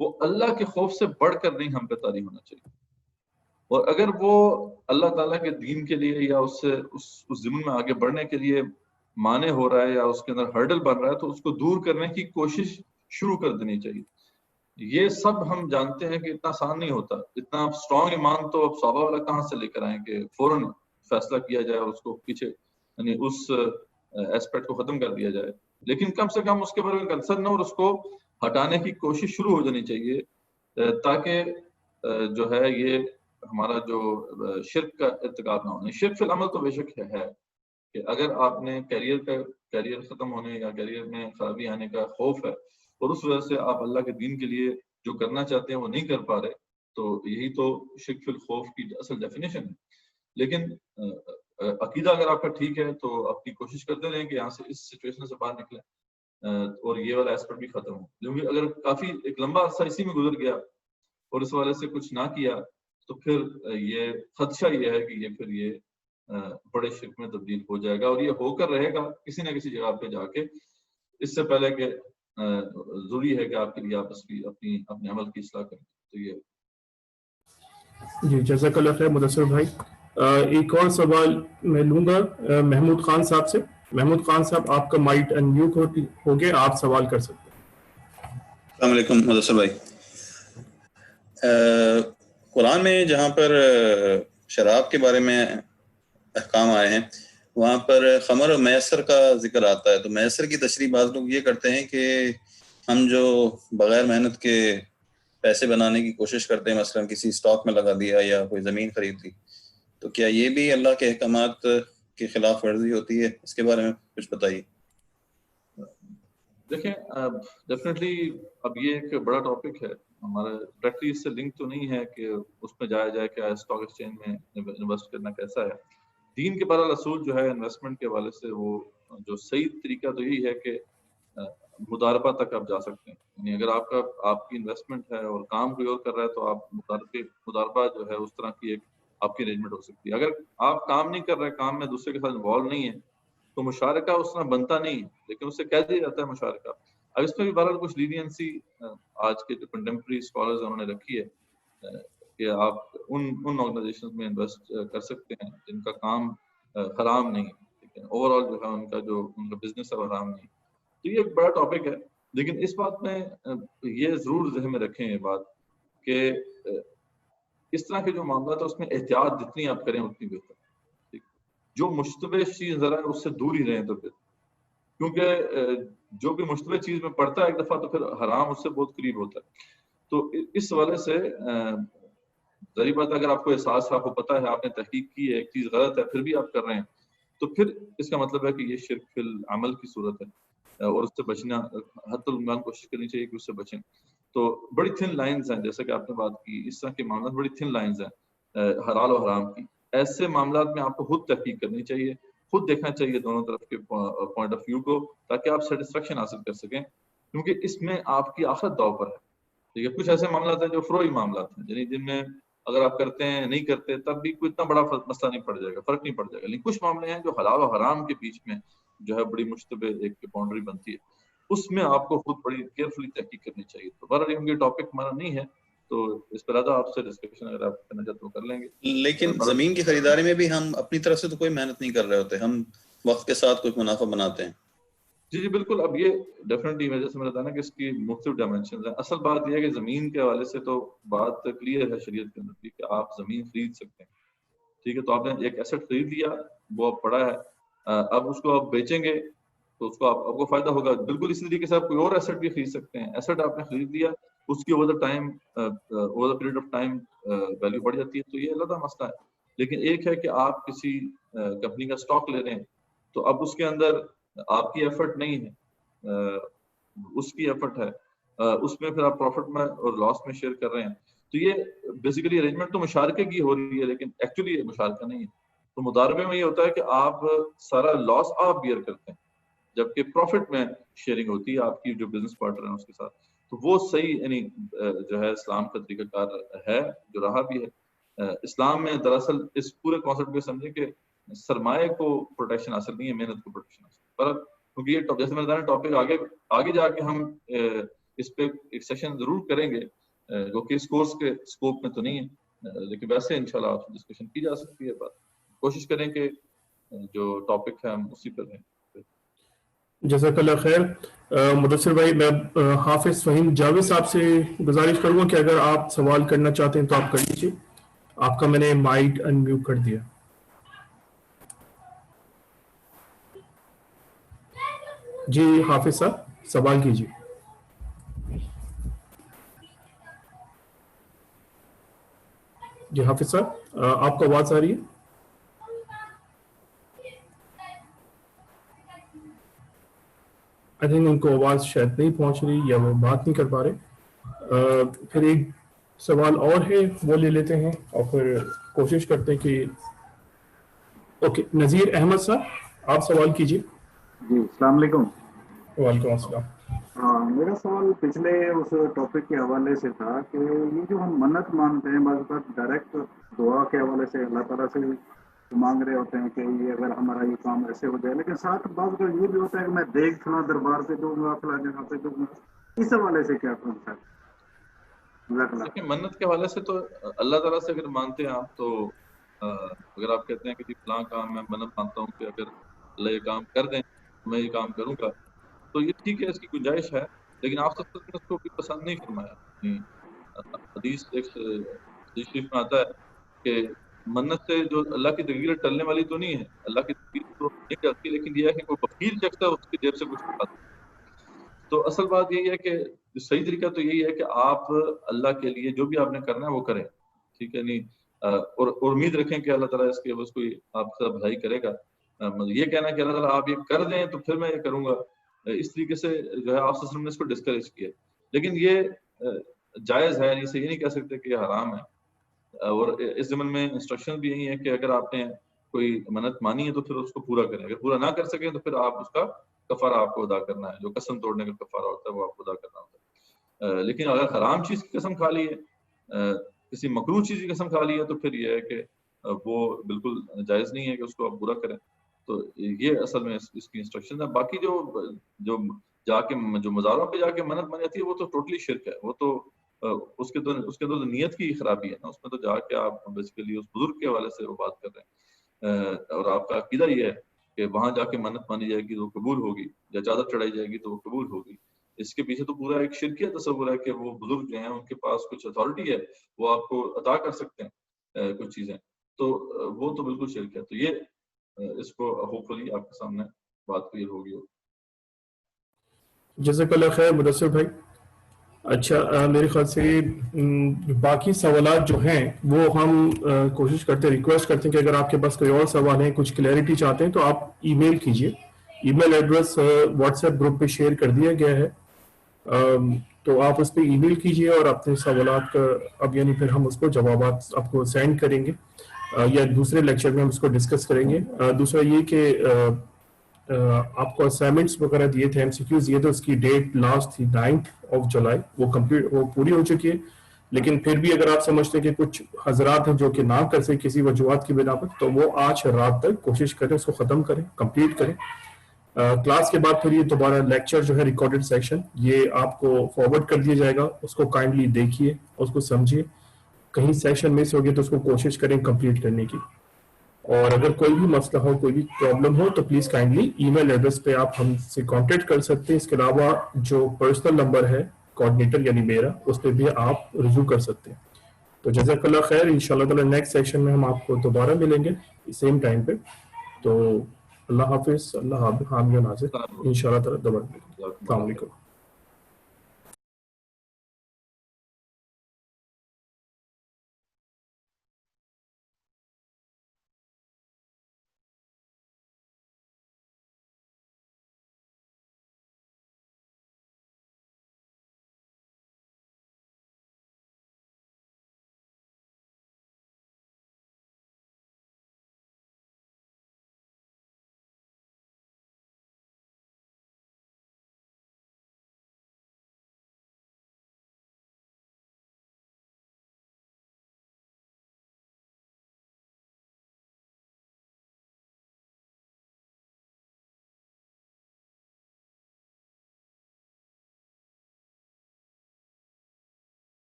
وہ اللہ کے خوف سے بڑھ کر نہیں ہم پہ طاری ہونا چاہیے. اور اگر وہ اللہ تعالیٰ کے دین کے لیے یا اس سے اس ضمن میں آگے بڑھنے کے لیے مانے ہو رہا ہے یا اس کے اندر ہرڈل بن رہا ہے تو اس کو دور کرنے کی کوشش شروع کر دینی چاہیے. یہ سب ہم جانتے ہیں کہ اتنا آسان نہیں ہوتا. اتنا اسٹرانگ ایمان تو اب صحابہ والا کہاں سے لے کر آئیں کہ فوراً فیصلہ کیا جائے اور اس کو پیچھے یعنی اس ایسپیکٹ کو ختم کر دیا جائے. لیکن کم سے کم اس کے بارے میں کنسرن نہ، اور اس کو ہٹانے کی کوشش شروع ہو جانی چاہیے، تاکہ جو ہے یہ ہمارا جو شرک کا ارتکاب نہ ہونے. شرک فی العمل تو بے شک ہے کہ اگر آپ نے کیریئر ختم ہونے یا کیریئر میں خرابی آنے کا خوف ہے اور اس وجہ سے آپ اللہ کے دین کے لیے جو کرنا چاہتے ہیں وہ نہیں کر پا رہے، تو یہی تو شرک فی الخوف کی اصل ڈیفینیشن ہے. لیکن عقیدہ اگر آپ کا ٹھیک ہے تو اپنی کوشش کرتے رہیں کہ یہاں سے اس سچویشن سے باہر نکلیں اور یہ والا ایسپیکٹ بھی ختم ہو. کیونکہ اگر کافی ایک لمبا عرصہ اسی میں گزر گیا اور اس والے سے کچھ نہ کیا تو پھر یہ خدشہ یہ ہے کہ یہ بڑے شرک میں تبدیل ہو جائے گا، اور یہ ہو کر رہے گا کسی نہ کسی جگہ پہ جا کے. اس سے پہلے کہ ضروری ہے کہ آپ کے لیے آپ اس کی اپنے عمل کی اصلاح کریں. تو یہ جی جزاک اللہ خیر مدثر بھائی. ایک اور سوال میں لوں گا محمود خان صاحب سے. محمود خان صاحب آپ کا مائک انمیوٹ ہو گیا، آپ سوال کر سکتے ہیں. السلام علیکم مدثر بھائی. قرآن میں جہاں پر شراب کے بارے میں احکام آئے ہیں وہاں پر خمر و میسر کا ذکر آتا ہے. تو میسر کی تشریح بعض لوگ یہ کرتے ہیں کہ ہم جو بغیر محنت کے پیسے بنانے کی کوشش کرتے ہیں، مثلا کسی اسٹاک میں لگا دیا یا کوئی زمین خرید لی، تو کیا یہ بھی اللہ کے احکامات کی خلاف ورزی ہوتی ہے؟ اس کے بارے میں کچھ بتائیے. دیکھیں ڈیفینیٹلی اب یہ ایک بڑا ٹاپک ہے ہمارا، ڈائریکٹلی اس سے لنک تو نہیں ہے کہ اس میں جایا جائے کہ اسٹاک ایکسچینج میں انویسٹ کرنا کیسا ہے. دین کے بہرحال اصول جو ہے انویسٹمنٹ کے حوالے سے وہ جو صحیح طریقہ تو یہی ہے کہ مضاربہ تک آپ جا سکتے ہیں. یعنی اگر آپ کی انویسٹمنٹ ہے اور کام کوئی اور کر رہا ہے تو آپ مضاربہ جو ہے اس طرح کی ایک آپ کی ارینجمنٹ ہو سکتی ہے. اگر آپ کام نہیں کر رہے، کام میں دوسرے کے ساتھ انوالو نہیں ہے، تو مشارکہ اس طرح بنتا نہیں ہے، لیکن اس سے کہہ دیا جاتا ہے مشارکہ. اب اس میں بھی بہرحال کچھ لینینسی آج کے جو کنٹمپریری اسکالرز انہوں نے رکھی ہے کہ آپ ان آرگنائزیشن میں انویسٹ کر سکتے ہیں جن کا کام حرام نہیں ہے، لیکن اوور آل جو ہے ان کا بزنس ہے حرام نہیں. تو یہ ایک بڑا ٹاپک ہے، لیکن اس بات میں یہ ضرور ذہن میں رکھیں یہ بات کہ اس طرح کے جو معاملات ہیں اس میں احتیاط جتنی آپ کریں اتنی بہتر. جو مشتبہ چیز ذرا اس سے دور ہی رہیں تو پھر، کیونکہ جو بھی مشتبہ چیز میں پڑتا ہے ایک دفعہ تو پھر حرام اس سے بہت قریب ہوتا ہے. تو اس حوالے سے ظاہر بات اگر آپ کو احساس ہے، آپ کو پتا ہے، آپ نے تحقیق کی ہے، ایک چیز غلط ہے پھر بھی آپ کر رہے ہیں، تو پھر اس کا مطلب ہے کہ یہ شرک فی العمل کی صورت ہے اور اس سے بچنا حتی الامکان کوشش کرنی چاہیے کہ اس سے بچیں. تو بڑی تھن لائنز ہیں، جیسا کہ آپ نے بات کی، اس طرح کے معاملات بڑی تھن لائنز ہیں حلال و حرام کی. ایسے معاملات میں آپ کو خود تحقیق کرنی چاہیے، خود دیکھنا چاہیے دونوں طرف کے پوائنٹ آف ویو کو، تاکہ آپ سیٹسفیکشن حاصل کر سکیں، کیونکہ اس میں آپ کی آخرت داؤ پر ہے. ٹھیک ہے، کچھ ایسے معاملات ہیں جو فروئی معاملات ہیں، یعنی جن میں اگر آپ کرتے ہیں نہیں کرتے تب بھی کوئی اتنا بڑا مسئلہ نہیں پڑ جائے گا، فرق نہیں پڑ جائے گا. لیکن کچھ معاملے ہیں جو حلال و حرام کے بیچ میں جو ہے بڑی مشتبہ ایک باؤنڈری بنتی ہے، اس میں آپ کو خود بڑی کیئرفلی تحقیق کرنی چاہیے. تو بہرحال یہ ٹاپک ہمارا نہیں ہے، تو اس پر آپ سے ڈسکشن اگر آپ کرنا چاہتے ہو کر لیں گے. لیکن زمین کی خریداری میں بھی ہم اپنی طرف سے تو کوئی محنت نہیں کر رہے ہوتے، ہم وقت کے ساتھ کچھ منافع بناتے ہیں. جی بالکل. اب یہ ڈیفینیٹلی وجہ سے میں بتانا کہ اس کی مختلف ڈائمینشنز ہیں. اصل بات یہ ہے کہ زمین کے حوالے سے تو بات کلیئر ہے شریعت کے اندر کی کہ آپ زمین خرید سکتے ہیں. ٹھیک ہے، تو آپ نے ایک ایسٹ خرید لیا، وہ اب پڑا ہے، اب اس کو آپ بیچیں گے تو اس کو آپ کو فائدہ ہوگا. بالکل اسی طریقے سے آپ کوئی اور ایسٹ بھی خرید سکتے ہیں. ایسٹ آپ نے خرید لیا، اس کی over the period of time value بڑھ جاتی ہے، تو یہ علیحدہ مسئلہ ہے. لیکن ایک ہے کہ آپ کسی کمپنی کا اسٹاک لے رہے ہیں تو اب اس کے اندر آپ کی ایفرٹ نہیں ہے، اس کی ایفرٹ ہے، اس میں پھر آپ پروفٹ میں اور لاس میں شیئر کر رہے ہیں. تو یہ بیسیکلی ارینجمنٹ تو مشارکے کی ہو رہی ہے، لیکن ایکچولی یہ مشارکہ نہیں ہے. تو مضاربے میں یہ ہوتا ہے کہ آپ سارا لاس آپ بیئر کرتے ہیں، جبکہ پروفٹ میں شیئرنگ ہوتی ہے آپ کی جو بزنس پارٹنر ہیں اس کے ساتھ. تو وہ صحیح یعنی جو ہے اسلام کا طریقہ کار ہے، جو رہا بھی ہے. اسلام میں دراصل اس پورے کانسیپٹ کو سمجھے کہ سرمایہ کو پروٹیکشن حاصل نہیں ہے، محنت کو پروٹیکشن حاصل. پر کیونکہ یہ جیسے میں بتایا ٹاپک آگے جا کے ہم اس پہ ایک سیشن ضرور کریں گے، جو کہ اس کورس کے اسکوپ میں تو نہیں ہے، لیکن ویسے انشاءاللہ آپ سے ڈسکشن کی جا سکتی ہے. بات کوشش کریں کہ جو ٹاپک ہے ہم اسی پر رہیں. جزاک اللہ خیر. مدثر بھائی، میں حافظ فہیم جاوید صاحب سے گزارش کروں گا کہ اگر آپ سوال کرنا چاہتے ہیں تو آپ کر لیجیے. آپ کا میں نے مائک انمیوٹ کر دیا. جی حافظ صاحب سوال کیجیے. جی حافظ صاحب آپ کو آواز آ رہی ہے؟ آئی تھنک ان کو آواز شاید نہیں پہنچ رہی یا وہ بات نہیں کر پا رہے. پھر ایک سوال اور ہے وہ لے لیتے ہیں اور پھر کوشش کرتے ہیں کہ اوکے نذیر احمد صاحب آپ سوال کیجیے. جی السلام علیکم. وعلیکم السلام. ہاں میرا سوال پچھلے اس ٹاپک کے حوالے سے تھا کہ یہ جو ہم منت مانتے ہیں بعض اوقات ڈائریکٹ دعا کے حوالے سے اللہ تعالیٰ سے مانگ رہے ہوتے ہیں کہ یہ اگر ہمارا یہ کام ایسے ہو جائے، لیکن ساتھ بعض اوقات یہ بھی ہوتا ہے کہ میں دیکھ فلاں دربار پہ دوں گا فلاں جگہ پہ دوں گا، اس حوالے سے کیا کروں سر؟ دیکھیں منت کے حوالے سے تو اللہ تعالیٰ سے اگر مانتے ہیں آپ تو اگر آپ کہتے ہیں کہ جی فلاں کام میں منت مانتا ہوں کہ اگر اللہ یہ کام کر دیں میں یہ کام کروں گا تو یہ ٹھیک ہے، اس کی گنجائش ہے، لیکن آپ سب نے اس کو بھی پسند نہیں فرمایا. حدیث شریف میں آتا ہے کہ منت سے جو اللہ کی تقدیر ٹلنے والی تو نہیں ہے، اللہ کی تقدیر تو نہیں ٹلتی، لیکن یہ ہے کہ کوئی بخیل شخص ہے اس کی جیب سے کچھ کھاتا. تو اصل بات یہی ہے کہ صحیح طریقہ تو یہی ہے کہ آپ اللہ کے لیے جو بھی آپ نے کرنا ہے وہ کریں، ٹھیک ہے نہیں، اور امید رکھیں کہ اللہ تعالیٰ اس کے بس کوئی آپ کا بھلائی کرے گا. یہ کہنا کہ اللہ تعالیٰ آپ یہ کر دیں تو پھر میں یہ کروں گا، اس طریقے سے جو ہے آپ نے اس کو ڈسکریج کیا، لیکن یہ جائز ہے، اسے یہ نہیں کہہ سکتے کہ یہ حرام ہے. اور اس ضمن میں انسٹرکشن بھی یہی ہے کہ اگر آپ نے کوئی منت مانی ہے تو پھر اس کو پورا کریں، اگر پورا نہ کر سکیں تو پھر آپ اس کا کفارہ آپ کو ادا کرنا ہے، جو قسم توڑنے کا کفارہ ہوتا ہے وہ آپ کو ادا کرنا ہوتا ہے. لیکن اگر حرام چیز کی قسم کھا لی ہے، کسی مکروہ چیز کی قسم کھا لی ہے تو پھر یہ ہے کہ وہ بالکل جائز نہیں ہے کہ اس کو آپ پورا کریں. تو یہ اصل میں اس کی انسٹرکشن ہے. باقی جو جا کے جو مزاروں پہ جا کے منت مانی جاتی ہے وہ تو ٹوٹلی شرک ہے، وہ تو اس کے تو نیت کی خرابی ہے نا، اس میں تو جا کے آپ بیسیکلی اس بزرگ کے حوالے سے وہ بات کر رہے ہیں، اور آپ کا عقیدہ یہ ہے کہ وہاں جا کے منت مانی جائے گی تو وہ قبول ہوگی، یا چادر چڑھائی جائے گی تو وہ قبول ہوگی. اس کے پیچھے تو پورا ایک شرکیہ تصور ہے کہ وہ بزرگ جو ہیں ان کے پاس کچھ اتھارٹی ہے، وہ آپ کو عطا کر سکتے ہیں کچھ چیزیں، تو وہ تو بالکل شرک ہے. تو یہ اس کو ہوپ فلی آپ کے سامنے بات کلیئر ہوگی. جزاک اللہ خیر مدثر بھائی. اچھا میرے خیال سے باقی سوالات جو ہیں وہ ہم کوشش کرتے ہیں، ریکویسٹ کرتے ہیں کہ اگر آپ کے پاس کوئی اور سوال ہیں، کچھ کلیئرٹی چاہتے ہیں تو آپ ای میل کیجئے. Email address WhatsApp group پہ شیئر کر دیا گیا ہے، تو آپ اس پہ ای میل کیجئے اور اپنے سوالات کا اب یعنی پھر ہم اس کو جوابات آپ کو سینڈ کریں گے، یا دوسرے لیکچر میں ہم اس کو ڈسکس کریں گے. دوسرا یہ کہ آپ کو اسائنمنٹس وغیرہ دیے تھے، ایم سی کیوز دیے تھے، اس کی ڈیٹ لاسٹ تھی 9 جولائی، وہ پوری ہو چکی ہے. لیکن پھر بھی اگر آپ سمجھتے ہیں کہ کچھ حضرات ہیں جو کہ نہ کر سکے کسی وجوہات کی بنا پر، تو وہ آج رات تک کوشش کریں اس کو ختم کریں، کمپلیٹ کریں. کلاس کے بعد پھر یہ دوبارہ لیکچر جو ہے ریکارڈڈ سیکشن یہ آپ کو فارورڈ کر دیا جائے گا، اس کو کائنڈلی دیکھیے، اس کو سمجھیے، کہیں سیشن مس ہو گیا تو اس کو کوشش کریں کمپلیٹ کرنے کی. اور اگر کوئی بھی مسئلہ ہو، کوئی بھی پرابلم ہو تو please kindly E mail address پہ آپ ہم سے کانٹیکٹ کر سکتے ہیں. اس کے علاوہ جو پرسنل نمبر ہے کوآرڈینیٹر یعنی میرا، اس پہ بھی آپ رجوع کر سکتے ہیں. تو جزاک اللہ خیر. انشاءاللہ تعالی نیکسٹ سیشن میں ہم آپ کو دوبارہ ملیں گے سیم ٹائم پہ. تو اللہ حافظ. اللہ حامی و ناصر. انشاءاللہ تعالی دوبارہ ملیں گے. السلام علیکم.